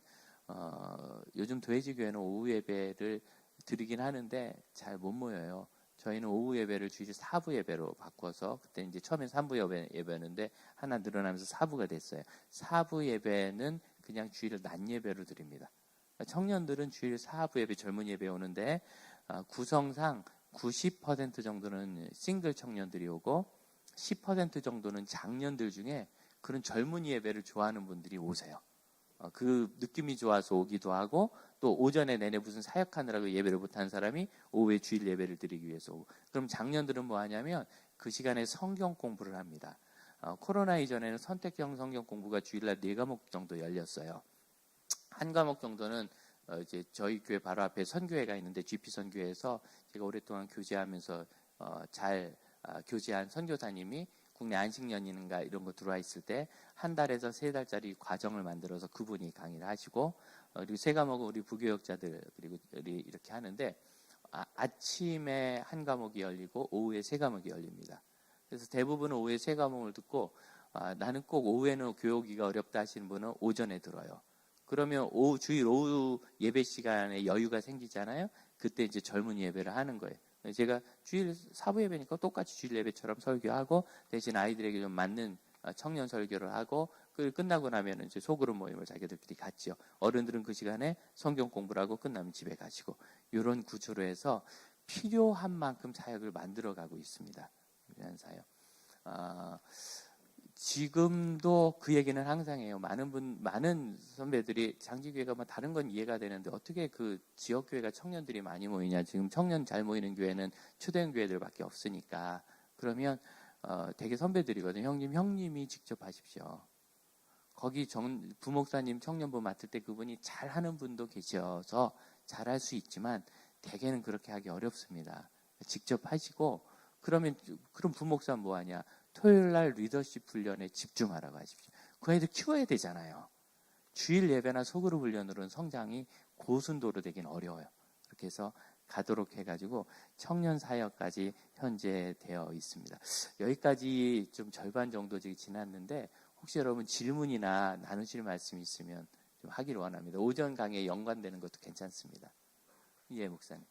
요즘 도회지교회는 오후 예배를 드리긴 하는데 잘 못 모여요. 저희는 오후 예배를 주일 4부 예배로 바꿔서, 그때 이제 처음엔 3부 예배였는데 하나 늘어나면서 4부가 됐어요. 4부 예배는 그냥 주일 낮 예배로 드립니다. 청년들은 주일 4부 예배, 젊은 예배 오는데 구성상 90% 정도는 싱글 청년들이 오고 10% 정도는 장년들 중에 그런 젊은 예배를 좋아하는 분들이 오세요. 그 느낌이 좋아서 오기도 하고, 또 오전에 내내 무슨 사역하느라고 예배를 못한 사람이 오후에 주일 예배를 드리기 위해서 오고. 그럼 장년들은 뭐 하냐면 그 시간에 성경 공부를 합니다. 코로나 이전에는 선택형 성경 공부가 주일날 4과목 정도 열렸어요. 한 과목 정도는 이제 저희 교회 바로 앞에 선교회가 있는데 GP 선교회에서 제가 오랫동안 교제하면서 잘 교제한 선교사님이 국내 안식년인가 이런 거 들어와 있을 때 한 달에서 3달짜리 과정을 만들어서 그분이 강의를 하시고, 그리고 3과목은 우리 부교역자들 그리고 이렇게 하는데 아침에 한 과목이 열리고 오후에 3과목이 열립니다. 그래서 대부분은 오후에 3과목을 듣고 나는 꼭 오후에는 교육이가 어렵다 하시는 분은 오전에 들어요. 그러면 주일 오후 예배 시간에 여유가 생기잖아요. 그때 이제 젊은 예배를 하는 거예요. 제가 주일 4부 예배니까 똑같이 주일 예배처럼 설교하고 대신 아이들에게 좀 맞는 청년 설교를 하고, 그 끝나고 나면 이제 소그룹 모임을 자기들끼리 갖지요. 어른들은 그 시간에 성경 공부를 하고 끝나면 집에 가시고, 이런 구조로 해서 필요한 만큼 사역을 만들어가고 있습니다. 이런 사역. 지금도 그 얘기는 항상 해요. 많은 선배들이 장지교회가 뭐 다른 건 이해가 되는데 어떻게 그 지역교회가 청년들이 많이 모이냐. 지금 청년 잘 모이는 교회는 초대형 교회들밖에 없으니까. 그러면 되게 선배들이거든요. 형님이 직접 하십시오. 거기 부목사님 청년부 맡을 때 그분이 잘하는 분도 계셔서 잘할 수 있지만 대개는 그렇게 하기 어렵습니다. 직접 하시고, 그럼 부목사 뭐 하냐. 토요일 날 리더십 훈련에 집중하라고 하십시오. 그 아이들 키워야 되잖아요. 주일 예배나 소그룹 훈련으로는 성장이 고순도로 되긴 어려워요. 그렇게 해서 가도록 해가지고 청년 사역까지 현재 되어 있습니다. 여기까지 좀 절반 정도 지났는데 혹시 여러분 질문이나 나누실 말씀이 있으면 좀 하기를 원합니다. 오전 강의에 연관되는 것도 괜찮습니다. 예, 목사님.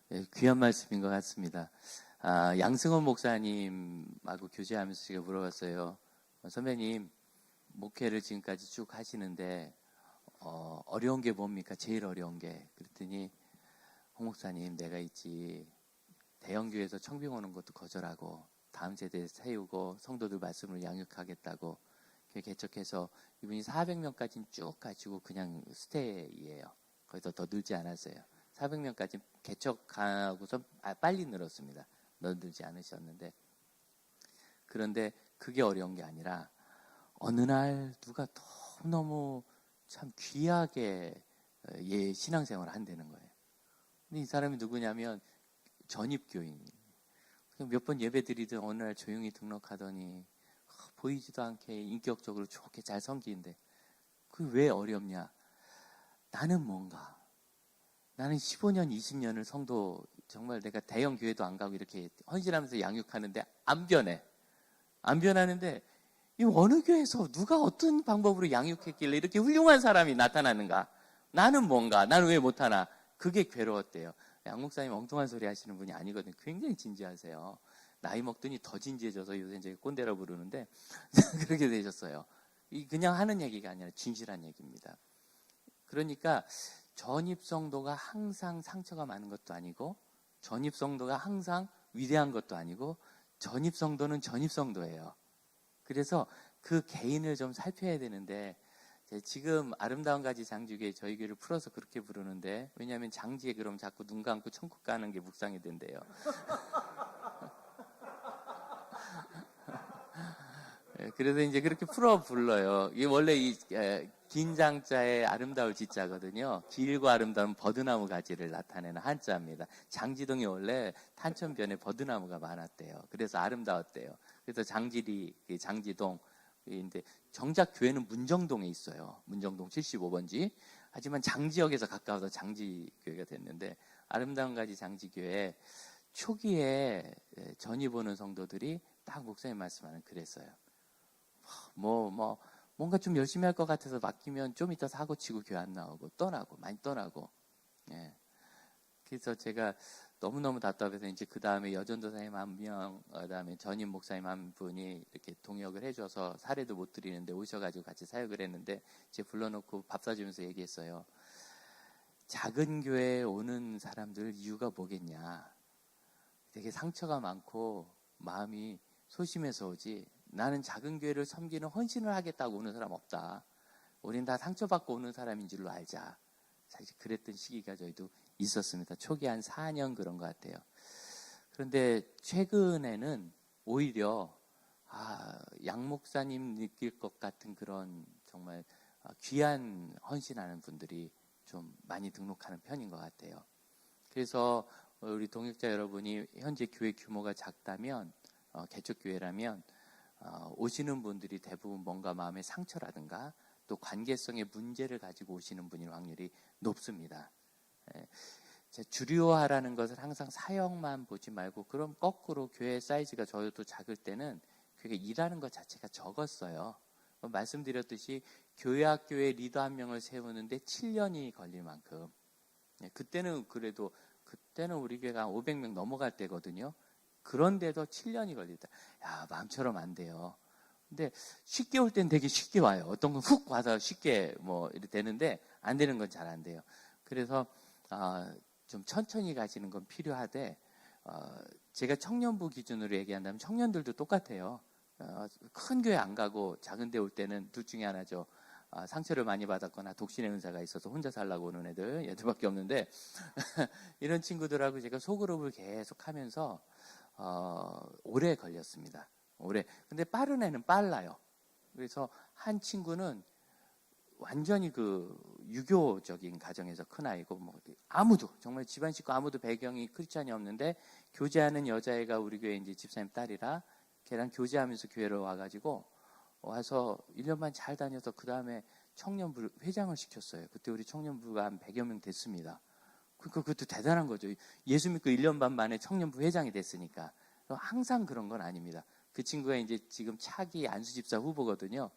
네, 귀한 말씀인 것 같습니다. 양승원 목사님하고 교제하면서 제가 물어봤어요. 선배님, 목회를 지금까지 쭉 하시는데 어려운 게 뭡니까? 제일 어려운 게. 그랬더니 홍 목사님, 내가 있지. 대형교회에서 청빙 오는 것도 거절하고 다음 세대에 세우고 성도들 말씀을 양육하겠다고 개척해서 이분이 400명까지는 쭉 가지고 그냥 스테이예요. 거기서 더 늘지 않았어요. 400명까지 개척하고서 빨리 늘었습니다. 늘지 않으셨는데, 그런데 그게 어려운 게 아니라 어느 날 누가 너무너무 참 귀하게 신앙생활을 한다는 거예요. 근데 이 사람이 누구냐면 전입교인. 몇 번 예배 드리던 어느 날 조용히 등록하더니 보이지도 않게 인격적으로 좋게 잘 섬기는데 그게 왜 어렵냐? 나는 뭔가 나는 15년, 20년을 성도 정말 내가 대형 교회도 안 가고 이렇게 헌신하면서 양육하는데 안 변해. 안 변하는데 이 어느 교회에서 누가 어떤 방법으로 양육했길래 이렇게 훌륭한 사람이 나타나는가? 나는 뭔가? 나는 왜 못하나? 그게 괴로웠대요. 양 목사님 엉뚱한 소리 하시는 분이 아니거든요. 굉장히 진지하세요. 나이 먹더니 더 진지해져서 요새 이제 꼰대라 부르는데 그렇게 되셨어요. 그냥 하는 얘기가 아니라 진실한 얘기입니다. 그러니까 전입성도가 항상 상처가 많은 것도 아니고 전입성도가 항상 위대한 것도 아니고 전입성도는 전입성도예요. 그래서 그 개인을 좀 살펴야 되는데 지금 아름다운 가지 장지교회 저희 교회를 풀어서 그렇게 부르는데 왜냐하면 장지에 그럼 자꾸 눈 감고 천국 가는 게 묵상이 된대요. 그래서 이제 그렇게 풀어 불러요. 이게 원래 긴 장자의 아름다울 지자거든요. 길고 아름다운 버드나무 가지를 나타내는 한자입니다. 장지동이 원래 탄천변에 버드나무가 많았대요. 그래서 아름다웠대요. 그래서 장지동. 근데 정작 교회는 문정동에 있어요. 문정동 75번지. 하지만 장지역에서 가까워서 장지교회가 됐는데 아름다운 가지 장지교회 초기에 전이 보는 성도들이 딱 목사님 말씀하는 그랬어요. 뭔가 좀 열심히 할 것 같아서 맡기면 좀 이따 사고 치고 교회 안 나오고 많이 떠나고. 예. 그래서 제가 너무너무 답답해서 이제 그 다음에 여전도사님 한 명, 그 다음에 전임 목사님 한 분이 이렇게 동역을 해줘서 사례도 못 드리는데 오셔가지고 같이 사역을 했는데 제 불러놓고 밥 사주면서 얘기했어요. 작은 교회에 오는 사람들 이유가 뭐겠냐. 되게 상처가 많고 마음이 소심해서 오지. 나는 작은 교회를 섬기는 헌신을 하겠다고 오는 사람 없다. 우린 다 상처받고 오는 사람인 줄로 알자. 사실 그랬던 시기가 저희도 있었습니다. 초기 한 4년 그런 것 같아요. 그런데 최근에는 오히려 양 목사님 느낄 것 같은 그런 정말 귀한 헌신하는 분들이 좀 많이 등록하는 편인 것 같아요. 그래서 우리 동역자 여러분이 현재 교회 규모가 작다면, 개척교회라면 오시는 분들이 대부분 뭔가 마음의 상처라든가 또 관계성의 문제를 가지고 오시는 분일 확률이 높습니다. 주류화라는 것을 항상 사역만 보지 말고, 그럼 거꾸로 교회 사이즈가 저도 작을 때는 교회가 일하는 것 자체가 적었어요. 말씀드렸듯이 교회 학교에 리더 한 명을 세우는데 7년이 걸릴 만큼, 그때는 우리 교회가 500명 넘어갈 때거든요. 그런데도 7년이 걸리다. 야, 마음처럼 안 돼요. 근데 쉽게 올 땐 되게 쉽게 와요. 어떤 건 훅 와서 쉽게 이렇게 되는데, 안 되는 건 잘 안 돼요. 그래서 좀 천천히 가시는 건 필요하되, 제가 청년부 기준으로 얘기한다면 청년들도 똑같아요. 큰 교회 안 가고 작은 데 올 때는 둘 중에 하나죠. 상처를 많이 받았거나 독신의 은사가 있어서 혼자 살라고 오는 얘들밖에 없는데 이런 친구들하고 제가 소그룹을 계속 하면서 오래 걸렸습니다. 근데 빠른 애는 빨라요. 그래서 한 친구는 완전히 유교적인 가정에서 큰 아이고, 아무도, 정말 집안 식구 아무도 배경이 크리스찬이 없는데, 교제하는 여자애가 우리 교회 이제 집사님 딸이라 걔랑 교제하면서 교회를 와서 1년 반 잘 다녀서 그 다음에 청년부 회장을 시켰어요. 그때 우리 청년부가 한 100여 명 됐습니다. 그러니까 그것도 대단한 거죠. 예수 믿고 1년 반 만에 청년부 회장이 됐으니까. 항상 그런 건 아닙니다. 그 친구가 이제 지금 차기 안수집사 후보거든요.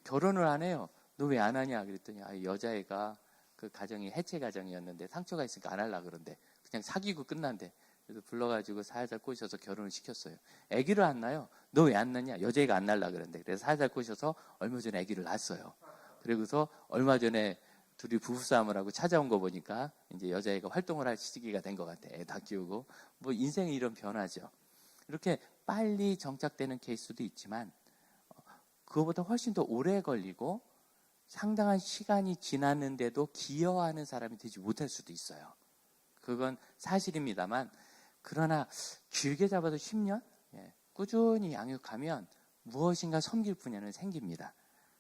결혼을 안 해요. 너 왜 안 하냐 그랬더니, 여자애가 그 가정이 해체 가정이었는데 상처가 있으니까 안 하려고 그런데, 그냥 사귀고 끝난대. 그래서 불러가지고 살살 꼬셔서 결혼을 시켰어요. 아기를 안 낳아요. 너 왜 안 낳냐? 여자애가 안 낳으려고 그런데. 그래서 살살 꼬셔서 얼마 전에 아기를 낳았어요. 그리고서 얼마 전에 둘이 부부싸움을 하고 찾아온 거 보니까 이제 여자애가 활동을 할 시기가 된 것 같아. 애 다 키우고. 인생이 이런 변화죠. 이렇게 빨리 정착되는 케이스도 있지만, 그거보다 훨씬 더 오래 걸리고 상당한 시간이 지났는데도 기여하는 사람이 되지 못할 수도 있어요. 그건 사실입니다만, 그러나 길게 잡아도 10년? 꾸준히 양육하면 무엇인가 섬길 분야는 생깁니다.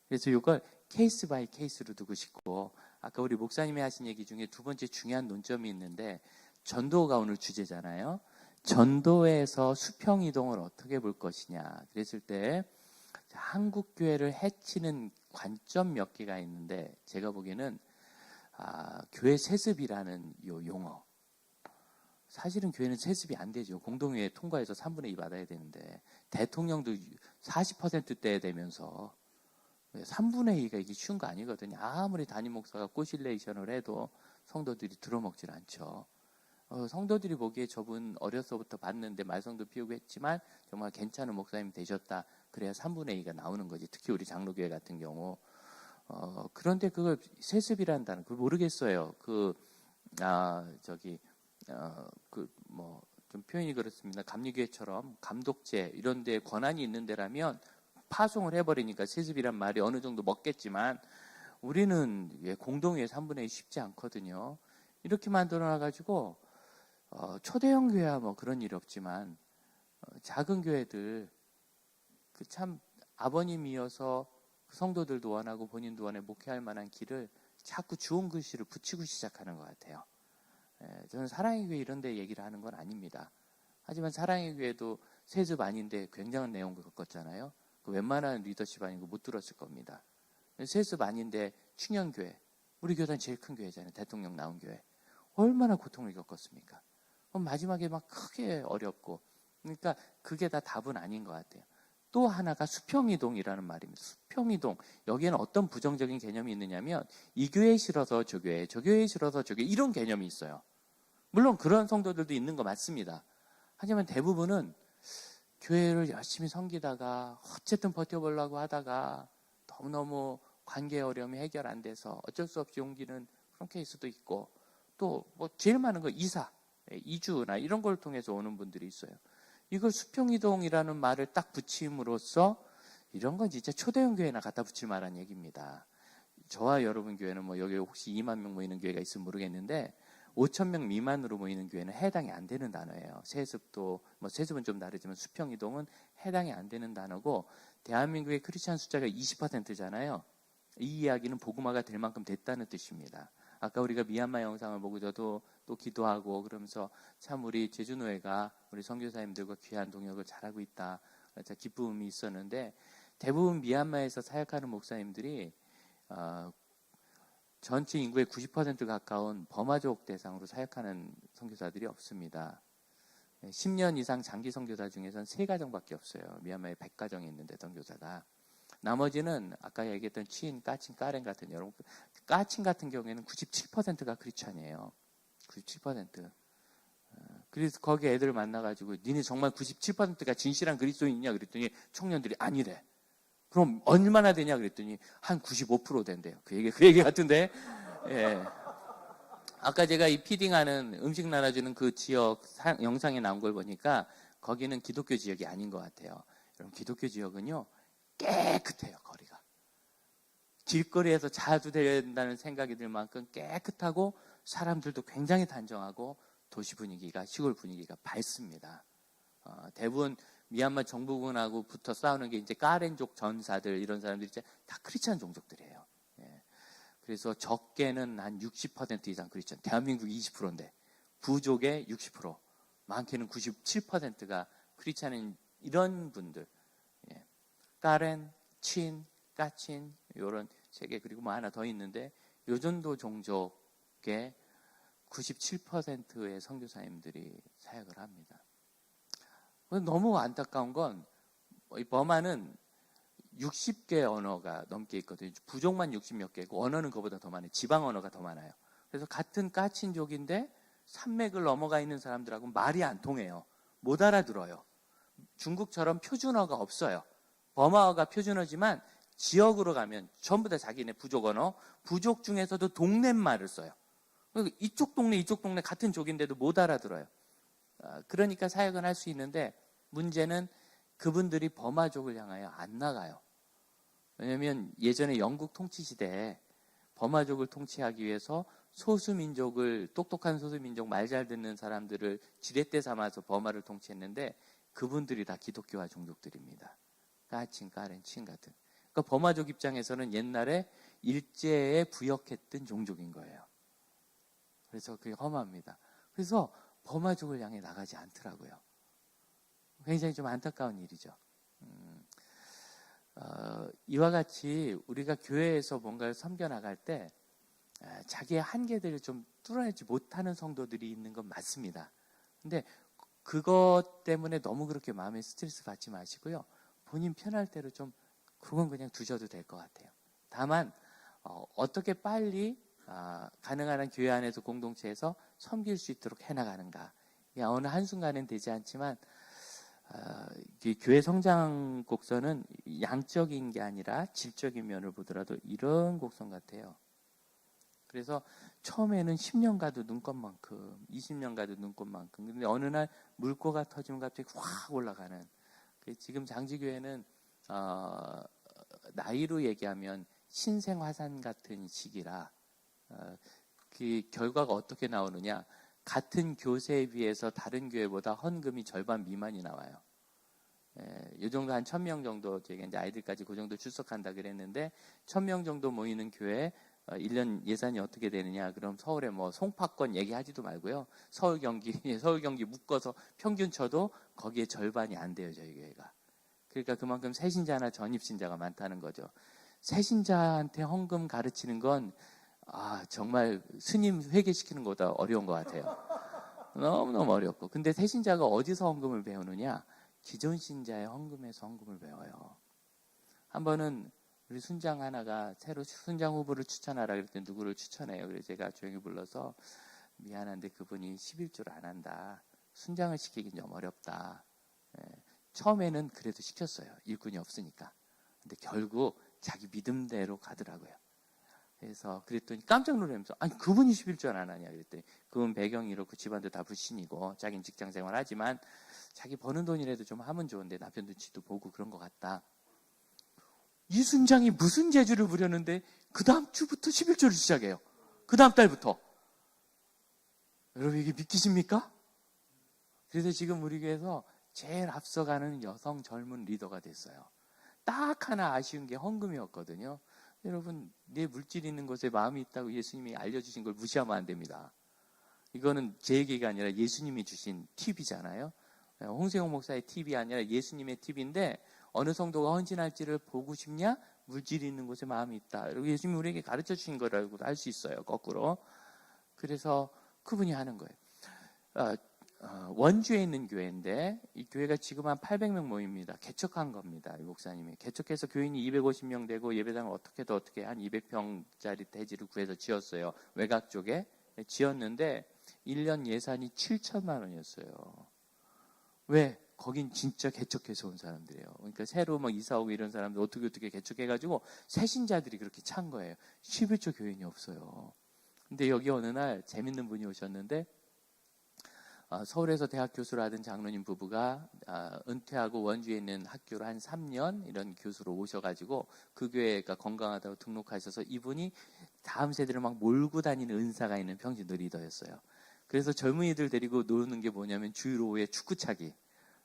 그래서 이걸 케이스 바이 케이스로 두고 싶고, 아까 우리 목사님이 하신 얘기 중에 두 번째 중요한 논점이 있는데, 전도가 오늘 주제잖아요. 전도에서 수평이동을 어떻게 볼 것이냐 그랬을 때, 한국교회를 해치는 관점 몇 개가 있는데, 제가 보기에는 교회 세습이라는 용어. 사실은 교회는 세습이 안 되죠. 공동회의 통과해서 3분의 2 받아야 되는데, 대통령도 40%대 되면서 3분의 2가 이게 쉬운 거 아니거든요. 아무리 담임 목사가 꼬실레이션을 해도 성도들이 들어먹질 않죠. 성도들이 보기에 저분 어려서부터 봤는데 말썽도 피우고 했지만 정말 괜찮은 목사님 되셨다. 그래야 3분의 2가 나오는 거지. 특히 우리 장로교회 같은 경우. 그런데 그걸 세습이라는 단어, 그걸 모르겠어요. 좀 표현이 그렇습니다. 감리교회처럼 감독제 이런 데 권한이 있는 데라면 파송을 해버리니까 세습이란 말이 어느 정도 먹겠지만, 우리는 공동회의 3분의 2 쉽지 않거든요. 이렇게 만들어놔가지고, 초대형 교회야 그런 일 없지만, 작은 교회들, 참 아버님이어서 그 성도들도 원하고 본인도 원해 목회할 만한 길을 자꾸 좋은 글씨를 붙이고 시작하는 것 같아요. 저는 사랑의 교회 이런 데 얘기를 하는 건 아닙니다. 하지만 사랑의 교회도 세습 아닌데 굉장한 내용을 겪었잖아요. 웬만한 리더십 아니고 못 들었을 겁니다. 세습 아닌데 충영교회, 우리 교단 제일 큰 교회잖아요. 대통령 나온 교회. 얼마나 고통을 겪었습니까? 마지막에 막 크게 어렵고. 그러니까 그게 다 답은 아닌 것 같아요. 또 하나가 수평이동이라는 말입니다. 수평이동. 여기에는 어떤 부정적인 개념이 있느냐면, 이 교회에 싫어서 저 교회, 저 교회에 싫어서 저 교회, 이런 개념이 있어요. 물론 그런 성도들도 있는 거 맞습니다. 하지만 대부분은 교회를 열심히 섬기다가 어쨌든 버텨보려고 하다가 너무너무 관계 어려움이 해결 안 돼서 어쩔 수 없이 옮기는 그런 케이스도 있고, 또 제일 많은 거 이주나 이런 걸 통해서 오는 분들이 있어요. 이걸 수평이동이라는 말을 딱 붙임으로써 이런 건 진짜 초대형 교회나 갖다 붙일 만한 얘기입니다. 저와 여러분 교회는 여기 혹시 2만 명 모이는 교회가 있으면 모르겠는데 5천 명 미만으로 모이는 교회는 해당이 안 되는 단어예요. 세습도 세습은 좀 다르지만 수평이동은 해당이 안 되는 단어고, 대한민국의 크리스찬 숫자가 20%잖아요. 이 이야기는 복음화가 될 만큼 됐다는 뜻입니다. 아까 우리가 미얀마 영상을 보고 저도 또 기도하고 그러면서 참 우리 제주노회가 우리 선교사님들과 귀한 동역을 잘하고 있다. 진짜 기쁨이 있었는데 대부분 미얀마에서 사역하는 목사님들이 전체 인구의 90% 가까운 버마족 대상으로 사역하는 선교사들이 없습니다. 10년 이상 장기 선교사 중에서는 3가정밖에 없어요. 미얀마에 100가정이 있는데 선교사가. 나머지는 아까 얘기했던 친, 까친, 까렌 같은 여러분, 까친 같은 경우에는 97%가 크리스찬이에요. 97%. 그래서 거기 애들을 만나가지고 니네 정말 97%가 진실한 그리스도인이냐 그랬더니 청년들이 아니래. 그럼 얼마나 되냐 그랬더니 한 95% 된대요. 그 얘기 같은데. 예. 아까 제가 이 피딩하는 음식 나눠주는 그 지역 영상에 나온 걸 보니까 거기는 기독교 지역이 아닌 것 같아요. 여러분 기독교 지역은요 깨끗해요. 거리가. 길거리에서 자주 된다는 생각이 들 만큼 깨끗하고 사람들도 굉장히 단정하고 도시 분위기가 시골 분위기가 밝습니다. 대부분 미얀마 정부군하고 붙어 싸우는 게 이제 까렌족 전사들 이런 사람들이 이제 다 크리스찬 종족들이에요. 예. 그래서 적게는 한 60% 이상 크리스찬. 대한민국 20%인데 부족의 60%, 많게는 97%가 크리스찬인 이런 분들. 예. 까렌, 친, 까친 이런 3개 그리고 뭐 하나 더 있는데 요 정도 종족의 97%의 선교사님들이 사역을 합니다. 너무 안타까운 건 이 버마는 60개 언어가 넘게 있거든요. 부족만 60몇 개고 언어는 그보다 더 많아요. 지방 언어가 더 많아요. 그래서 같은 까친족인데 산맥을 넘어가 있는 사람들하고 말이 안 통해요. 못 알아들어요. 중국처럼 표준어가 없어요. 버마어가 표준어지만 지역으로 가면 전부 다 자기네 부족 언어, 부족 중에서도 동네말을 써요. 이쪽 동네 같은 족인데도 못 알아들어요. 그러니까 사역은 할 수 있는데 문제는 그분들이 버마족을 향하여 안 나가요. 왜냐하면 예전에 영국 통치 시대에 버마족을 통치하기 위해서 소수민족을 똑똑한 소수민족 말 잘 듣는 사람들을 지렛대 삼아서 버마를 통치했는데 그분들이 다 기독교화 종족들입니다. 까친, 까렌, 친 같은. 그러니까 버마족 입장에서는 옛날에 일제에 부역했던 종족인 거예요. 그래서 그게 험합니다. 그래서 버마족을 향해 나가지 않더라고요. 굉장히 좀 안타까운 일이죠. 이와 같이 우리가 교회에서 뭔가를 섬겨나갈 때 자기의 한계들을 좀 뚫어내지 못하는 성도들이 있는 건 맞습니다. 근데 그것 때문에 너무 그렇게 마음에 스트레스 받지 마시고요. 본인 편할 대로 좀 그건 그냥 두셔도 될 것 같아요. 다만 어떻게 빨리 가능한 한 교회 안에서 공동체에서 섬길 수 있도록 해나가는가. 어느 한순간엔 되지 않지만 교회 성장 곡선은 양적인 게 아니라 질적인 면을 보더라도 이런 곡선 같아요. 그래서 처음에는 10년 가도 눈꽃만큼, 20년 가도 눈꽃만큼. 근데 어느 날 물꼬가 터지면 갑자기 확 올라가는. 지금 장지교회는 나이로 얘기하면 신생화산 같은 시기라 그 결과가 어떻게 나오느냐. 같은 교세에 비해서 다른 교회보다 헌금이 절반 미만이 나와요. 이 정도 한 1000명 정도, 제가 이제 아이들까지 그 정도 출석한다 그랬는데, 1000명 정도 모이는 교회, 1년 예산이 어떻게 되느냐. 그럼 서울에 뭐 송파권 얘기하지도 말고요. 서울 경기 묶어서 평균 쳐도 거기에 절반이 안 돼요, 저희 교회가. 그러니까 그만큼 새신자나 전입신자가 많다는 거죠. 새신자한테 헌금 가르치는 건 정말 스님 회개시키는 것보다 어려운 것 같아요. 너무너무 어렵고. 근데 새신자가 어디서 헌금을 배우느냐? 기존 신자의 헌금에서 헌금을 배워요. 한 번은 우리 순장 하나가 새로 순장 후보를 추천하라 그랬더니 누구를 추천해요. 그래서 제가 조용히 불러서 미안한데 그분이 11조를 안 한다. 순장을 시키긴 좀 어렵다. 처음에는 그래도 시켰어요. 일꾼이 없으니까. 근데 결국 자기 믿음대로 가더라고요. 그래서 그랬더니 깜짝 놀라면서 아니 그분이 11조 안 하냐 그랬더니 그분 배경이 이렇고 집안도 다 불신이고 자기는 직장생활 하지만 자기 버는 돈이라도 좀 하면 좋은데 남편 눈치도 보고 그런 것 같다. 이 순장이 무슨 재주를 부렸는데 그 다음 주부터 11조를 시작해요. 그 다음 달부터. 여러분 이게 믿기십니까? 그래서 지금 우리 교회에서 제일 앞서가는 여성 젊은 리더가 됐어요. 딱 하나 아쉬운 게 헌금이었거든요. 여러분, 내 물질이 있는 곳에 마음이 있다고 예수님이 알려주신 걸 무시하면 안 됩니다. 이거는 제 얘기가 아니라 예수님이 주신 팁이잖아요. 홍세용 목사의 팁이 아니라 예수님의 팁인데, 어느 성도가 헌신할지를 보고 싶냐? 물질이 있는 곳에 마음이 있다. 그리고 예수님이 우리에게 가르쳐 주신 거라고 할 수 있어요, 거꾸로. 그래서 그분이 하는 거예요. 원주에 있는 교회인데, 이 교회가 지금 한 800명 모입니다. 개척한 겁니다, 이 목사님이. 개척해서 교인이 250명 되고, 예배당을 어떻게 한 200평짜리 대지를 구해서 지었어요. 외곽 쪽에. 지었는데, 1년 예산이 7천만 원이었어요. 왜? 거긴 진짜 개척해서 온 사람들이에요. 그러니까 새로 막 이사 오고 이런 사람들 어떻게 개척해가지고 새신자들이 그렇게 찬 거예요. 11조 교인이 없어요. 근데 여기 어느 날 재밌는 분이 오셨는데, 서울에서 대학 교수를 하던 장로님 부부가 은퇴하고 원주에 있는 학교로 한 3년 이런 교수로 오셔가지고 그 교회가 건강하다고 등록하셔서 이분이 다음 세대를 막 몰고 다니는 은사가 있는 평신도 리더였어요. 그래서 젊은이들 데리고 노는 게 뭐냐면 주일 오후에 축구차기.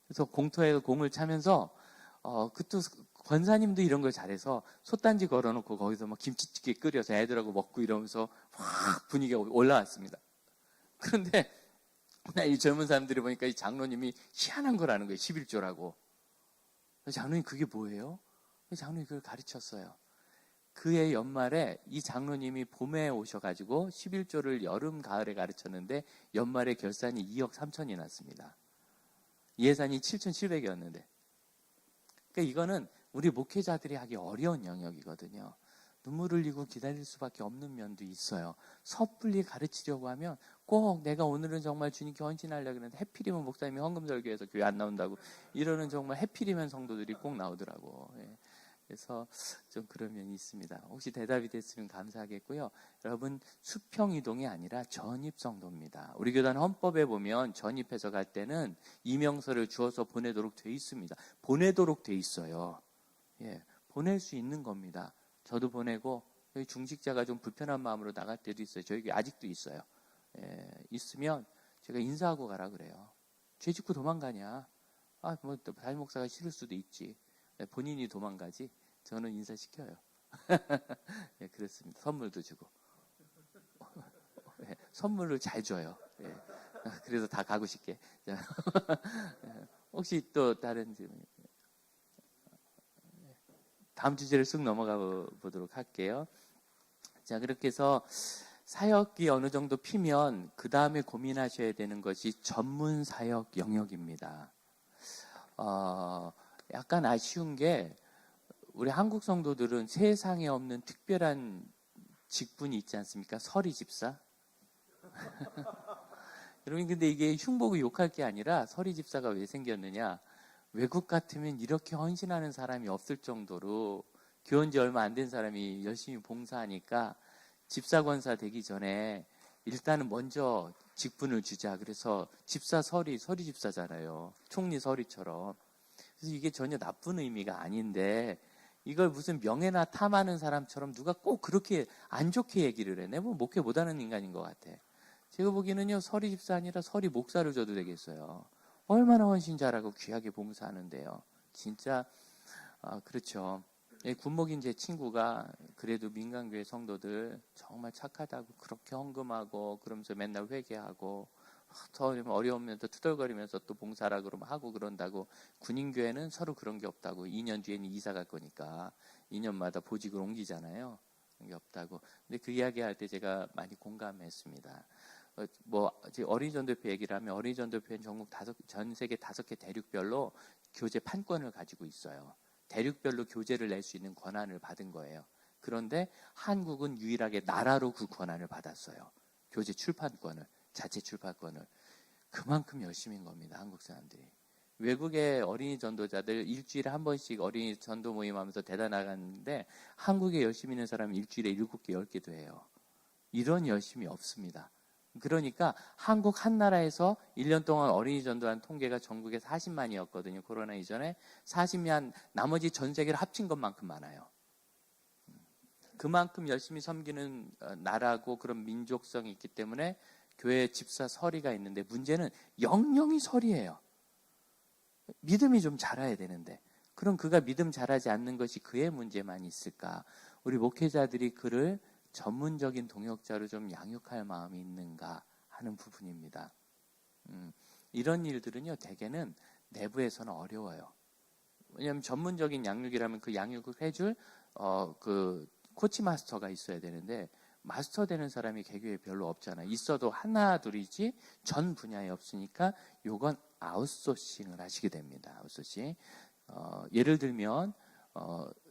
그래서 공터에 공을 차면서 그때 권사님도 이런 걸 잘해서 솥단지 걸어놓고 거기서 막 김치찌개 끓여서 애들하고 먹고 이러면서 확 분위기가 올라왔습니다. 그런데 이 젊은 사람들이 보니까 이 장로님이 희한한 거라는 거예요. 11조라고. 장로님 그게 뭐예요? 장로님이 그걸 가르쳤어요. 그해 연말에 이 장로님이 봄에 오셔가지고 11조를 여름, 가을에 가르쳤는데 연말에 결산이 2억 3천이 났습니다. 예산이 7,700이었는데. 그러니까 이거는 우리 목회자들이 하기 어려운 영역이거든요. 눈물 흘리고 기다릴 수밖에 없는 면도 있어요. 섣불리 가르치려고 하면 꼭 내가 오늘은 정말 주님께 헌신하려고 그러는데 해필이면 목사님이 헌금설교해서 교회 안 나온다고 이러는 정말 해필이면 성도들이 꼭 나오더라고. 예. 그래서 좀 그런 면이 있습니다. 혹시 대답이 됐으면 감사하겠고요. 여러분, 수평이동이 아니라 전입성도입니다. 우리 교단 헌법에 보면 전입해서 갈 때는 이명서를 주어서 보내도록 돼 있습니다. 보내도록 돼 있어요. 예, 보낼 수 있는 겁니다. 저도 보내고 여기 중직자가 좀 불편한 마음으로 나갈 때도 있어요. 저에게 아직도 있어요. 예, 있으면 제가 인사하고 가라 그래요. 죄 짓고 도망가냐? 뭐 담임 목사가 싫을 수도 있지. 본인이 도망가지 저는 인사시켜요. 네, 그렇습니다. 선물도 주고 네, 선물을 잘 줘요. 네. 그래서 다 가고 싶게. 혹시 또 다른 질문? 다음 주제를 쑥 넘어가 보도록 할게요. 자, 그렇게 해서 사역이 어느 정도 피면 그 다음에 고민하셔야 되는 것이 전문 사역 영역입니다. 약간 아쉬운 게 우리 한국 성도들은 세상에 없는 특별한 직분이 있지 않습니까? 서리 집사. 여러분, 근데 이게 흉보고 욕할 게 아니라 서리 집사가 왜 생겼느냐? 외국 같으면 이렇게 헌신하는 사람이 없을 정도로 교원 지 얼마 안 된 사람이 열심히 봉사하니까 집사 권사 되기 전에 일단은 먼저 직분을 주자. 그래서 집사 서리 집사잖아요. 총리 서리처럼. 그래서 이게 전혀 나쁜 의미가 아닌데 이걸 무슨 명예나 탐하는 사람처럼 누가 꼭 그렇게 안 좋게 얘기를 해. 내가 뭐 목회 못하는 인간인 것 같아. 제가 보기에는요, 서리 집사 아니라 서리 목사를 줘도 되겠어요. 얼마나 헌신자라고 귀하게 봉사하는데요. 진짜 그렇죠. 군목인 제 친구가 그래도 민간교회 성도들 정말 착하다고 그렇게 헌금하고 그러면서 맨날 회개하고 더 어려우면 또 투덜거리면서 또 봉사라 그러면 하고 그런다고. 군인교회는 서로 그런 게 없다고. 2년 뒤에는 이사 갈 거니까 2년마다 보직을 옮기잖아요. 그런 게 없다고. 근데 그 이야기 할 때 제가 많이 공감했습니다. 어린이 전도회 얘기를 하면 어린이 전도회는 전 세계 5개 대륙별로 교재 판권을 가지고 있어요. 대륙별로 교재를 낼 수 있는 권한을 받은 거예요. 그런데 한국은 유일하게 나라로 그 권한을 받았어요. 교재 출판권을, 자체 출판권을. 그만큼 열심인 겁니다, 한국 사람들이. 외국의 어린이 전도자들 일주일에 한 번씩 어린이 전도 모임하면서 대다 나갔는데 한국에 열심히 있는 사람은 일주일에 7개, 10개도 해요. 이런 열심이 없습니다. 그러니까 한국 한 나라에서 1년 동안 어린이 전도한 통계가 전국에 40만이었거든요. 코로나 이전에. 40만, 나머지 전 세계를 합친 것만큼 많아요. 그만큼 열심히 섬기는 나라고 그런 민족성이 있기 때문에 교회 집사 서리가 있는데 문제는 영영이 서리예요. 믿음이 좀 자라야 되는데. 그럼 그가 믿음 자라지 않는 것이 그의 문제만 있을까? 우리 목회자들이 그를 전문적인 동역자로 좀 양육할 마음이 있는가 하는 부분입니다. 이런 일들은요, 대개는 내부에서는 어려워요. 왜냐하면 전문적인 양육이라면 그 양육을 해줄 그 코치 마스터가 있어야 되는데, 마스터 되는 사람이 개교에 별로 없잖아요. 있어도 하나 둘이지 전 분야에 없으니까 요건 아웃소싱을 하시게 됩니다. 아웃소싱. 예를 들면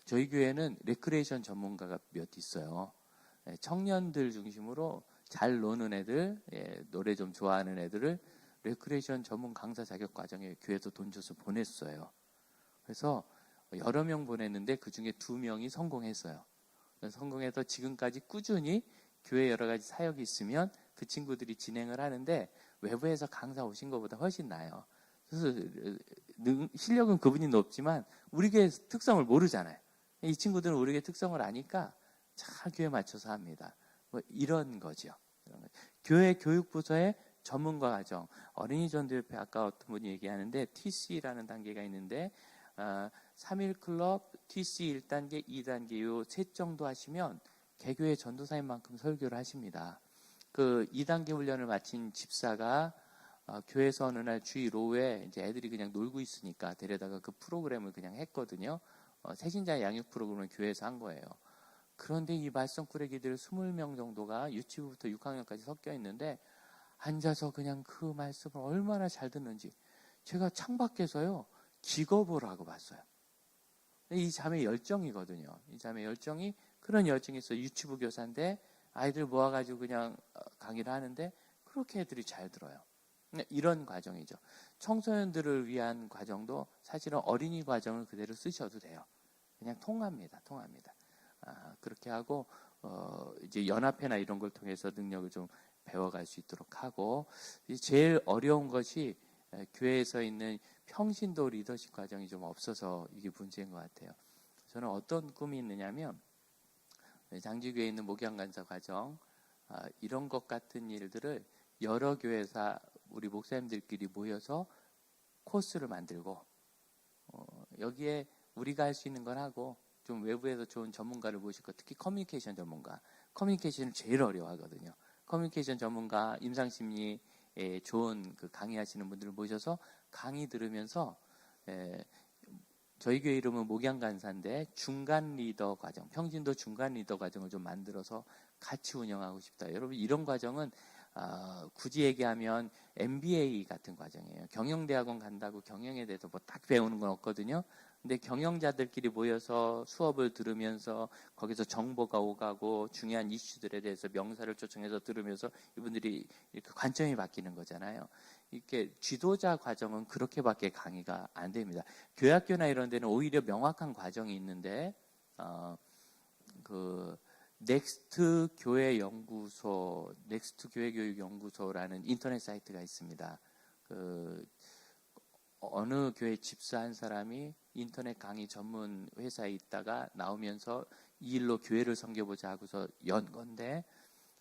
저희 교회는 레크레이션 전문가가 몇 있어요. 청년들 중심으로 잘 노는 애들, 노래 좀 좋아하는 애들을 레크레이션 전문 강사 자격 과정에 교회에서 돈 줘서 보냈어요. 그래서 여러 명 보냈는데 그 중에 2명이 성공했어요. 성공해서 지금까지 꾸준히 교회 여러 가지 사역이 있으면 그 친구들이 진행을 하는데 외부에서 강사 오신 것보다 훨씬 나아요. 그래서 실력은 그분이 높지만 우리 교회 특성을 모르잖아요. 이 친구들은 우리 교회 특성을 아니까 잘 교회에 맞춰서 합니다. 뭐 이런 거죠. 교회 교육부서의 전문가 과정, 어린이 전도협회 아까 어떤 분이 얘기하는데 TC라는 단계가 있는데 3일 클럽, TC 1단계, 2단계 요 셋 정도 하시면 개교의 전도사인 만큼 설교를 하십니다. 그 2단계 훈련을 마친 집사가 교회에서 어느 날 주일 오후에 이제 애들이 그냥 놀고 있으니까 데려다가 그 프로그램을 그냥 했거든요. 새신자 양육 프로그램을 교회에서 한 거예요. 그런데 이 말썽꾸러기들 20명 정도가 유치부부터 6학년까지 섞여 있는데 앉아서 그냥 그 말씀을 얼마나 잘 듣는지 제가 창밖에서요 기겁을 하고 봤어요. 이 자매 열정이거든요. 이 자매 열정이 그런 열정이 있어요. 유치부 교사인데 아이들 모아가지고 그냥 강의를 하는데 그렇게 애들이 잘 들어요. 이런 과정이죠. 청소년들을 위한 과정도 사실은 어린이 과정을 그대로 쓰셔도 돼요. 그냥 통합니다. 그렇게 하고 이제 연합회나 이런 걸 통해서 능력을 좀 배워갈 수 있도록 하고, 제일 어려운 것이 교회에서 있는 평신도 리더십 과정이 좀 없어서 이게 문제인 것 같아요. 저는 어떤 꿈이 있느냐면 장지교회에 있는 목양간사 과정 이런 것 같은 일들을 여러 교회사 우리 목사님들끼리 모여서 코스를 만들고 여기에 우리가 할 수 있는 건 하고 좀 외부에서 좋은 전문가를 모시고, 특히 커뮤니케이션 전문가, 커뮤니케이션을 제일 어려워하거든요. 커뮤니케이션 전문가, 임상심리에 좋은 그 강의하시는 분들을 모셔서 강의 들으면서 저희 교회 이름은 목양간사인데 중간 리더 과정, 평신도 중간 리더 과정을 좀 만들어서 같이 운영하고 싶다. 여러분 이런 과정은 굳이 얘기하면 MBA 같은 과정이에요. 경영대학원 간다고 경영에 대해서 뭐 딱 배우는 건 없거든요. 근데 경영자들끼리 모여서 수업을 들으면서 거기서 정보가 오가고 중요한 이슈들에 대해서 명사를 초청해서 들으면서 이분들이 이렇게 관점이 바뀌는 거잖아요. 이렇게 지도자 과정은 그렇게밖에 강의가 안 됩니다. 교회학교나 이런 데는 오히려 명확한 과정이 있는데 그 넥스트 교회 연구소, 넥스트 교회 교육 연구소라는 인터넷 사이트가 있습니다. 그 어느 교회 집사 한 사람이 인터넷 강의 전문 회사에 있다가 나오면서 이 일로 교회를 섬겨보자 하고서 연 건데,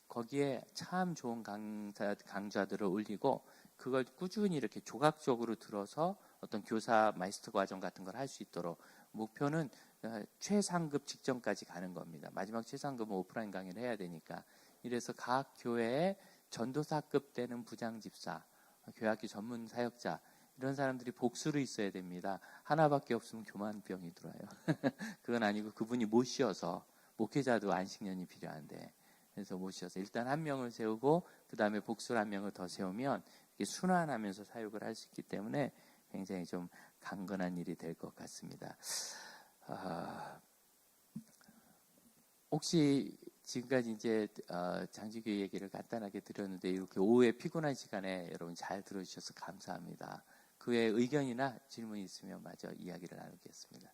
거기에 참 좋은 강좌들을 올리고 그걸 꾸준히 이렇게 조각적으로 들어서 어떤 교사 마이스터 과정 같은 걸 할 수 있도록, 목표는 최상급 직전까지 가는 겁니다. 마지막 최상급은 오프라인 강의를 해야 되니까. 이래서 각 교회에 전도사급 되는 부장집사, 교회학교 전문 사역자, 이런 사람들이 복수로 있어야 됩니다. 하나밖에 없으면 교만병이 들어요. 그건 아니고 그분이 못 쉬어서, 목회자도 안식년이 필요한데, 그래서 못 쉬어서 일단 한 명을 세우고 그 다음에 복수를 한 명을 더 세우면 이게 순환하면서 사역을 할 수 있기 때문에 굉장히 좀 강건한 일이 될 것 같습니다. 혹시 지금까지 이제 장지교회 얘기를 간단하게 드렸는데 이렇게 오후에 피곤한 시간에 여러분 잘 들어주셔서 감사합니다. 그 외에 의견이나 질문이 있으면 마저 이야기를 나누겠습니다.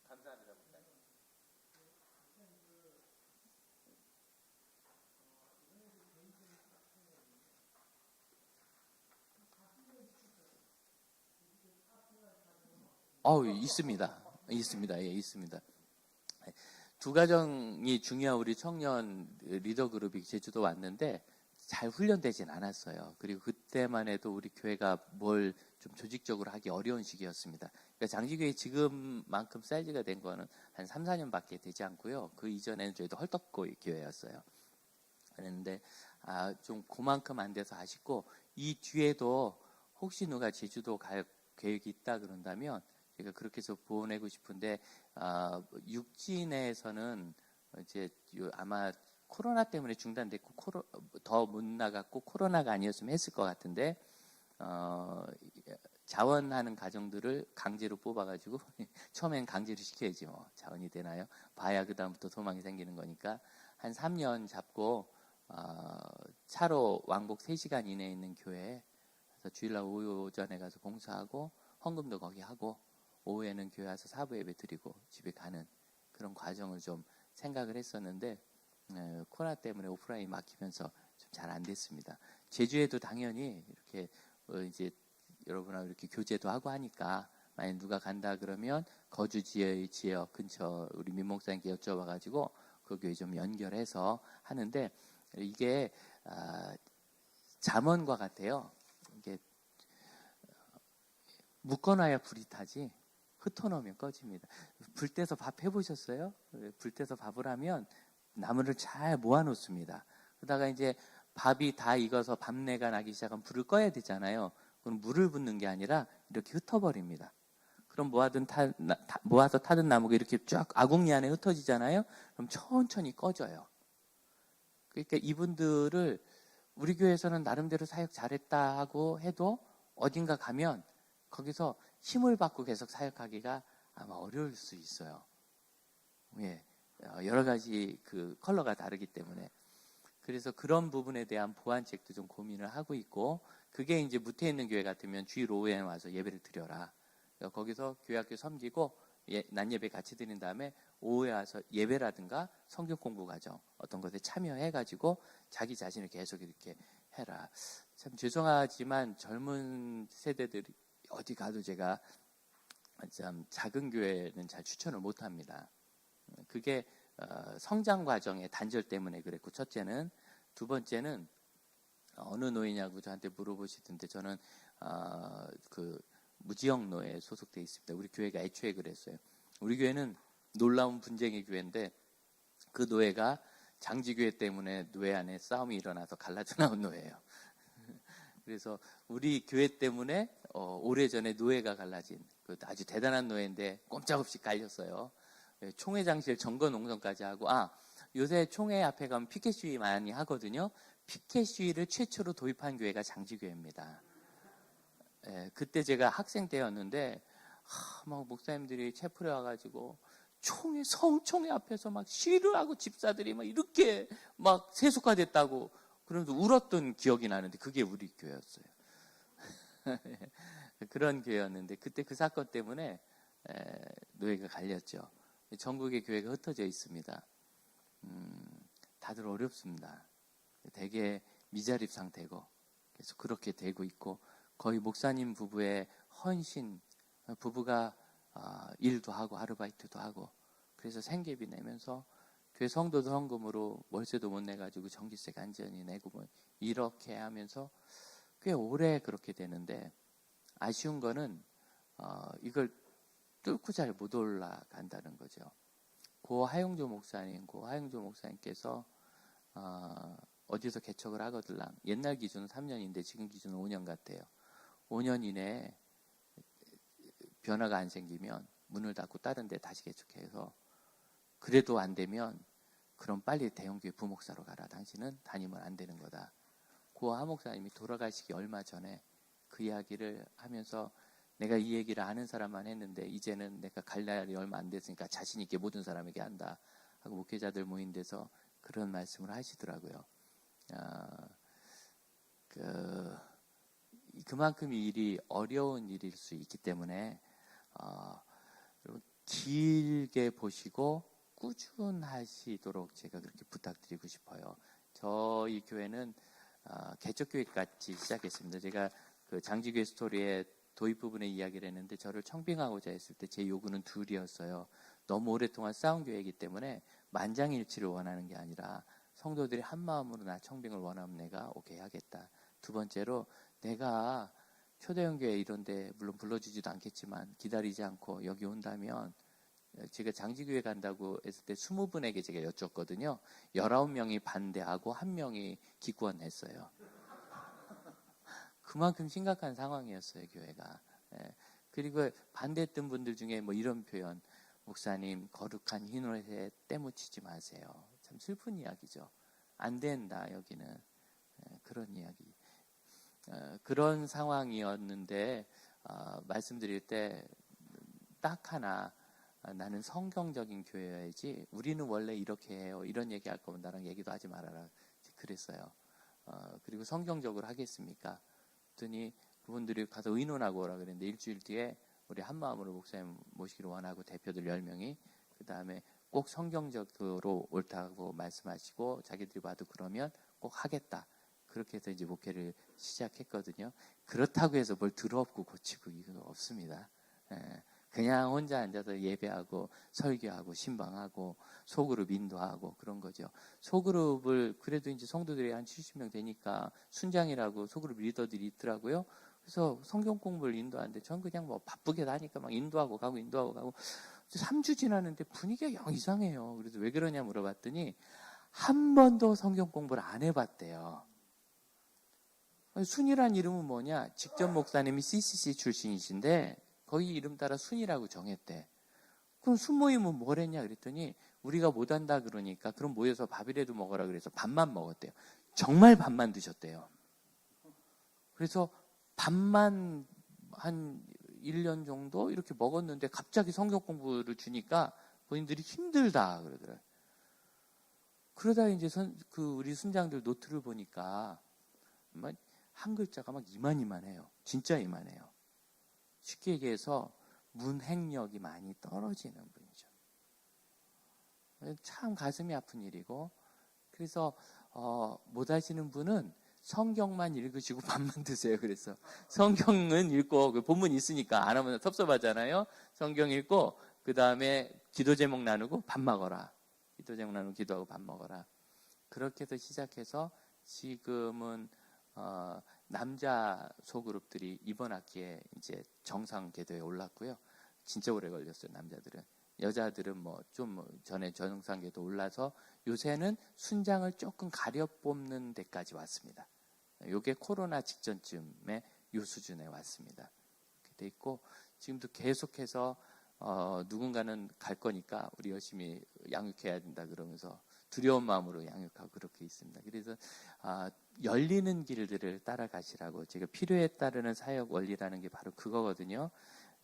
감사합니다. 있습니다. 예, 있습니다. 두 가정이 중요한 우리 청년 리더 그룹이 제주도 왔는데 잘 훈련되진 않았어요. 그리고 그때만 해도 우리 교회가 뭘 좀 조직적으로 하기 어려운 시기였습니다. 그러니까 장지교회 지금만큼 사이즈가 된 거는 한 3, 4년밖에 되지 않고요. 그 이전에는 저희도 헐떡거이 교회였어요. 그랬는데 좀 그만큼 안 돼서 아쉽고, 이 뒤에도 혹시 누가 제주도 갈 계획이 있다 그런다면 제가 그렇게 해서 보내고 싶은데, 육지 내에서는 이제 아마 코로나 때문에 중단됐고 더 못 나갔고 코로나가 아니었으면 했을 것 같은데, 자원하는 가정들을 강제로 뽑아가지고 처음엔 강제로 시켜야지 뭐 자원이 되나요? 봐야 그 다음부터 소망이 생기는 거니까 한 3년 잡고 차로 왕복 3시간 이내에 있는 교회에 주일날 오전에 가서 봉사하고 헌금도 거기 하고 오후에는 교회 와서 사부 예배 드리고 집에 가는 그런 과정을 좀 생각을 했었는데, 코로나 때문에 오프라인이 막히면서 좀 잘 안 됐습니다. 제주에도 당연히 이렇게 이제 여러분하고 이렇게 교제도 하고 하니까 만약 누가 간다 그러면 거주 지역 근처 우리 민 목사님께 여쭤봐가지고 그 교회 좀 연결해서 하는데, 이게 잠원과 같아요. 이게 묶어놔야 불이 타지 흩어놓으면 꺼집니다. 불 떼서 밥 해보셨어요? 불 떼서 밥을 하면 나무를 잘 모아놓습니다. 그러다가 이제 밥이 다 익어서 밥내가 나기 시작하면 불을 꺼야 되잖아요. 그럼 물을 붓는 게 아니라 이렇게 흩어버립니다. 그럼 모아서 타던 나무가 이렇게 쫙 아궁이 안에 흩어지잖아요. 그럼 천천히 꺼져요. 그러니까 이분들을 우리 교회에서는 나름대로 사역 잘했다 하고 해도 어딘가 가면 거기서 힘을 받고 계속 사역하기가 아마 어려울 수 있어요. 예, 여러 가지 그 컬러가 다르기 때문에. 그래서 그런 부분에 대한 보완책도 좀 고민을 하고 있고, 그게 이제 무태에 있는 교회 같으면 주일 오후에 와서 예배를 드려라. 거기서 교회학교 섬기고 낮 예배 같이 드린 다음에 오후에 와서 예배라든가 성경 공부 과정 어떤 것에 참여해가지고 자기 자신을 계속 이렇게 해라. 참 죄송하지만 젊은 세대들이 어디 가도 제가 참 작은 교회는 잘 추천을 못합니다. 그게 성장 과정의 단절 때문에 그랬고, 첫째는. 두 번째는 어느 노예냐고 저한테 물어보시던데, 저는 그 무지영 노예에 소속돼 있습니다. 우리 교회가 애초에 그랬어요. 우리 교회는 놀라운 분쟁의 교회인데 그 노예가 장지교회 때문에 노예 안에 싸움이 일어나서 갈라져 나온 노예예요. 그래서 우리 교회 때문에 오래전에 노예가 갈라진 아주 대단한 노예인데 꼼짝없이 깔렸어요. 총회장실 점거농성까지 하고, 요새 총회 앞에 가면 피켓 시위 많이 하거든요. 피켓 시위를 최초로 도입한 교회가 장지교회입니다. 그때 제가 학생 때였는데 막 목사님들이 체포해 와가지고 성총회 앞에서 막 시위를 하고 집사들이 막 이렇게 막 세속화됐다고 그러면서 울었던 기억이 나는데 그게 우리 교회였어요. 그런 교회였는데 그때 그 사건 때문에 노예가 갈렸죠. 전국의 교회가 흩어져 있습니다. 다들 어렵습니다. 되게 미자립 상태고 계속 그렇게 되고 있고, 거의 목사님 부부의 헌신, 부부가 일도 하고 아르바이트도 하고 그래서 생계비 내면서 교회 성도들 헌금으로 월세도 못 내가지고 전기세 간전히 내고 뭐 이렇게 하면서 꽤 오래 그렇게 되는데, 아쉬운 거는 이걸 뚫고 잘 못 올라간다는 거죠. 고 하용조 목사님께서 어디서 개척을 하거들랑 옛날 기준은 3년인데 지금 기준은 5년 같아요. 5년 이내에 변화가 안 생기면 문을 닫고 다른 데 다시 개척해서, 그래도 안 되면 그럼 빨리 대형교회 부목사로 가라. 당신은 다니면 안 되는 거다. 고 하 목사님이 돌아가시기 얼마 전에 그 이야기를 하면서, 내가 이 얘기를 아는 사람만 했는데 이제는 내가 갈 날이 얼마 안 됐으니까 자신 있게 모든 사람에게 한다 하고 목회자들 모인 데서 그런 말씀을 하시더라고요. 그만큼 이 일이 어려운 일일 수 있기 때문에 길게 보시고 꾸준하시도록 제가 그렇게 부탁드리고 싶어요. 저희 교회는 개척교회 같이 시작했습니다. 제가 그 장지교회 스토리에 도입 부분의 이야기를 했는데, 저를 청빙하고자 했을 때 제 요구는 둘이었어요. 너무 오랫동안 싸운 교회이기 때문에 만장일치를 원하는 게 아니라 성도들이 한 마음으로 나 청빙을 원하면 내가 오케이 하겠다. 두 번째로 내가 초대형교회 이런데 물론 불러주지도 않겠지만 기다리지 않고 여기 온다면 제가 장지교회 간다고 했을 때 20분에게 제가 여쭙거든요. 19명이 반대하고 1명이 기권했어요. 그만큼 심각한 상황이었어요, 교회가. 예. 그리고 반대했던 분들 중에 뭐 이런 표현, 목사님 거룩한 흰 옷에 때 묻히지 마세요. 참 슬픈 이야기죠. 안 된다, 여기는. 예, 그런 이야기. 그런 상황이었는데 말씀드릴 때 딱 하나, 나는 성경적인 교회여야지, 우리는 원래 이렇게 해요, 이런 얘기할 거면 나랑 얘기도 하지 말아라, 그랬어요. 그리고 성경적으로 하겠습니까? 그랬더니 그분들이 가서 의논하고 오라 그랬는데 일주일 뒤에 우리 한마음으로 목사님 모시기를 원하고 대표들 10명이 그 다음에 꼭 성경적으로 옳다고 말씀하시고 자기들이 봐도 그러면 꼭 하겠다. 그렇게 해서 이제 목회를 시작했거든요. 그렇다고 해서 뭘 더럽고 고치고 이거 없습니다. 그냥 혼자 앉아서 예배하고 설교하고 신방하고 소그룹 인도하고 그런 거죠. 소그룹을 그래도 이제 성도들이 한 70명 되니까 순장이라고 소그룹 리더들이 있더라고요. 그래서 성경 공부를 인도하는데 전 그냥 뭐 바쁘게 다니까 막 인도하고 가고 3주 지났는데 분위기가 영 이상해요. 그래서 왜 그러냐 물어봤더니 한 번도 성경 공부를 안 해봤대요. 순이란 이름은 뭐냐? 직접 목사님이 CCC 출신이신데 거기 이름 따라 순이라고 정했대. 그럼 순 모임은 뭘 했냐 그랬더니 우리가 못한다 그러니까 그럼 모여서 밥이라도 먹으라 그래서 밥만 먹었대요. 정말 밥만 드셨대요. 그래서 밥만 한 1년 정도 이렇게 먹었는데 갑자기 성경 공부를 주니까 본인들이 힘들다 그러더라고요. 그러다 이제 우리 순장들 노트를 보니까 한 글자가 막 이만해요. 진짜 이만해요. 쉽게 얘기해서 문행력이 많이 떨어지는 분이죠. 참 가슴이 아픈 일이고, 그래서 못 하시는 분은 성경만 읽으시고 밥만 드세요. 그래서 성경은 읽고 그 본문 있으니까 안 하면 섭섭하잖아요. 성경 읽고 그 다음에 기도 제목 나누고 밥 먹어라. 기도 제목 나누고 기도하고 밥 먹어라. 그렇게 해서 시작해서 지금은 남자 소그룹들이 이번 학기에 이제 정상 궤도에 올랐고요. 진짜 오래 걸렸어요, 남자들은. 여자들은 뭐 좀 전에 정상 궤도 올라서 요새는 순장을 조금 가려 뽑는 데까지 왔습니다. 요게 코로나 직전쯤에 요 수준에 왔습니다. 이렇게 돼 있고 지금도 계속해서 누군가는 갈 거니까 우리 열심히 양육해야 된다 그러면서 두려운 마음으로 양육하고 그렇게 있습니다. 그래서 열리는 길들을 따라가시라고, 제가 필요에 따르는 사역 원리라는 게 바로 그거거든요.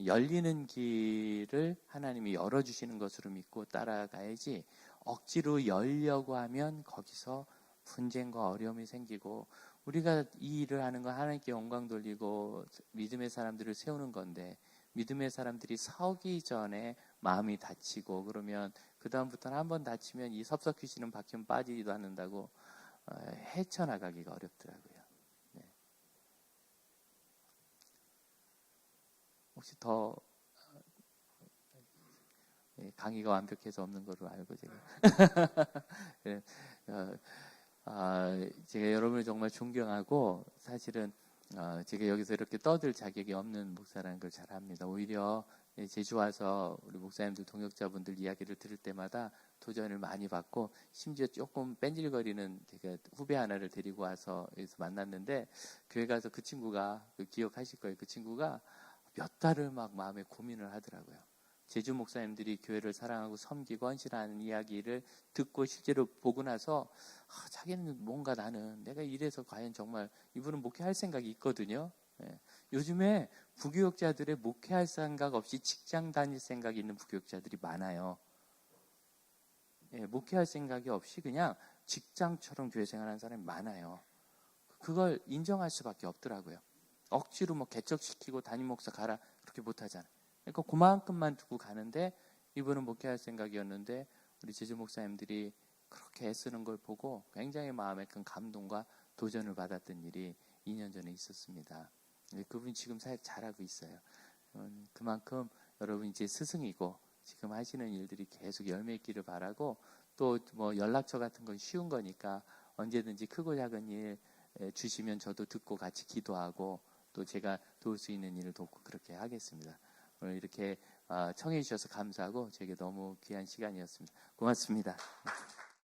열리는 길을 하나님이 열어주시는 것으로 믿고 따라가야지, 억지로 열려고 하면 거기서 분쟁과 어려움이 생기고, 우리가 이 일을 하는 건 하나님께 영광 돌리고 믿음의 사람들을 세우는 건데, 믿음의 사람들이 서기 전에 마음이 다치고 그러면 그 다음부터는 한번 다치면 이 섭석 귀신은 박히면 빠지지도 않는다고 헤쳐나가기가 어렵더라고요. 네. 혹시 더 강의가 완벽해서 없는 걸로 알고 제가 네. 제가 여러분을 정말 존경하고 사실은 제가 여기서 이렇게 떠들 자격이 없는 목사라는 걸 잘 압니다. 오히려 제주 와서 우리 목사님들 동역자분들 이야기를 들을 때마다 도전을 많이 받고, 심지어 조금 뺀질거리는 제가 후배 하나를 데리고 와서 여기서 만났는데, 교회 가서 그 친구가, 기억하실 거예요. 그 친구가 몇 달을 막 마음에 고민을 하더라고요. 제주 목사님들이 교회를 사랑하고 섬기고 헌신하는 이야기를 듣고 실제로 보고 나서 자기는 뭔가 나는 내가 이래서 과연 정말 이분은 목회할 생각이 있거든요. 예. 요즘에 부교육자들의 목회할 생각 없이 직장 다닐 생각이 있는 부교육자들이 많아요. 예, 목회할 생각이 없이 그냥 직장처럼 교회 생활하는 사람이 많아요. 그걸 인정할 수밖에 없더라고요. 억지로 뭐 개척시키고 담임 목사 가라 그렇게 못하잖아요. 그러니까 그만큼만 두고 가는데, 이분은 목회할 생각이었는데 우리 제주 목사님들이 그렇게 애쓰는 걸 보고 굉장히 마음에 큰 감동과 도전을 받았던 일이 2년 전에 있었습니다. 그분이 지금 사역 잘하고 있어요. 그만큼 여러분 이제 스승이고 지금 하시는 일들이 계속 열매 있기를 바라고, 또 뭐 연락처 같은 건 쉬운 거니까 언제든지 크고 작은 일 주시면 저도 듣고 같이 기도하고 또 제가 도울 수 있는 일을 돕고 그렇게 하겠습니다. 오늘 이렇게 청해 주셔서 감사하고 저에게 너무 귀한 시간이었습니다. 고맙습니다.